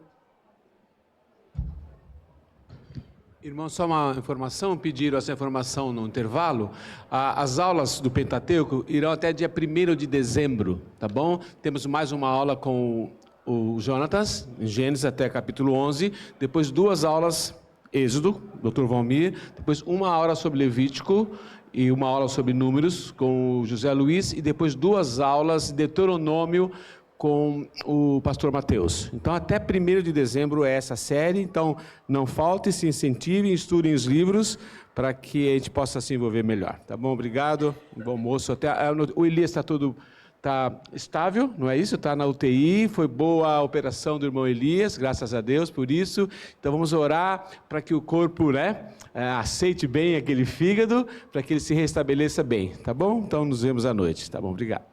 Irmão, só uma informação, pediram essa informação no intervalo. As aulas do Pentateuco irão até dia 1º de dezembro, tá bom? Temos mais uma aula com o Jonatas, em Gênesis até capítulo 11, depois 2 aulas, Êxodo, Dr. Valmir, depois uma aula sobre Levítico e uma aula sobre Números com o José Luiz, e depois 2 aulas de Deuteronômio com o pastor Mateus. Então, até 1º de dezembro é essa série, então não falte, se incentivem, estudem os livros, para que a gente possa se envolver melhor. Tá bom? Obrigado, bom almoço. O Elias está estável, não é isso? Está na UTI, foi boa a operação do irmão Elias, graças a Deus por isso. Então vamos orar para que o corpo, aceite bem aquele fígado, para que ele se restabeleça bem, tá bom? Então nos vemos à noite, tá bom? Obrigado.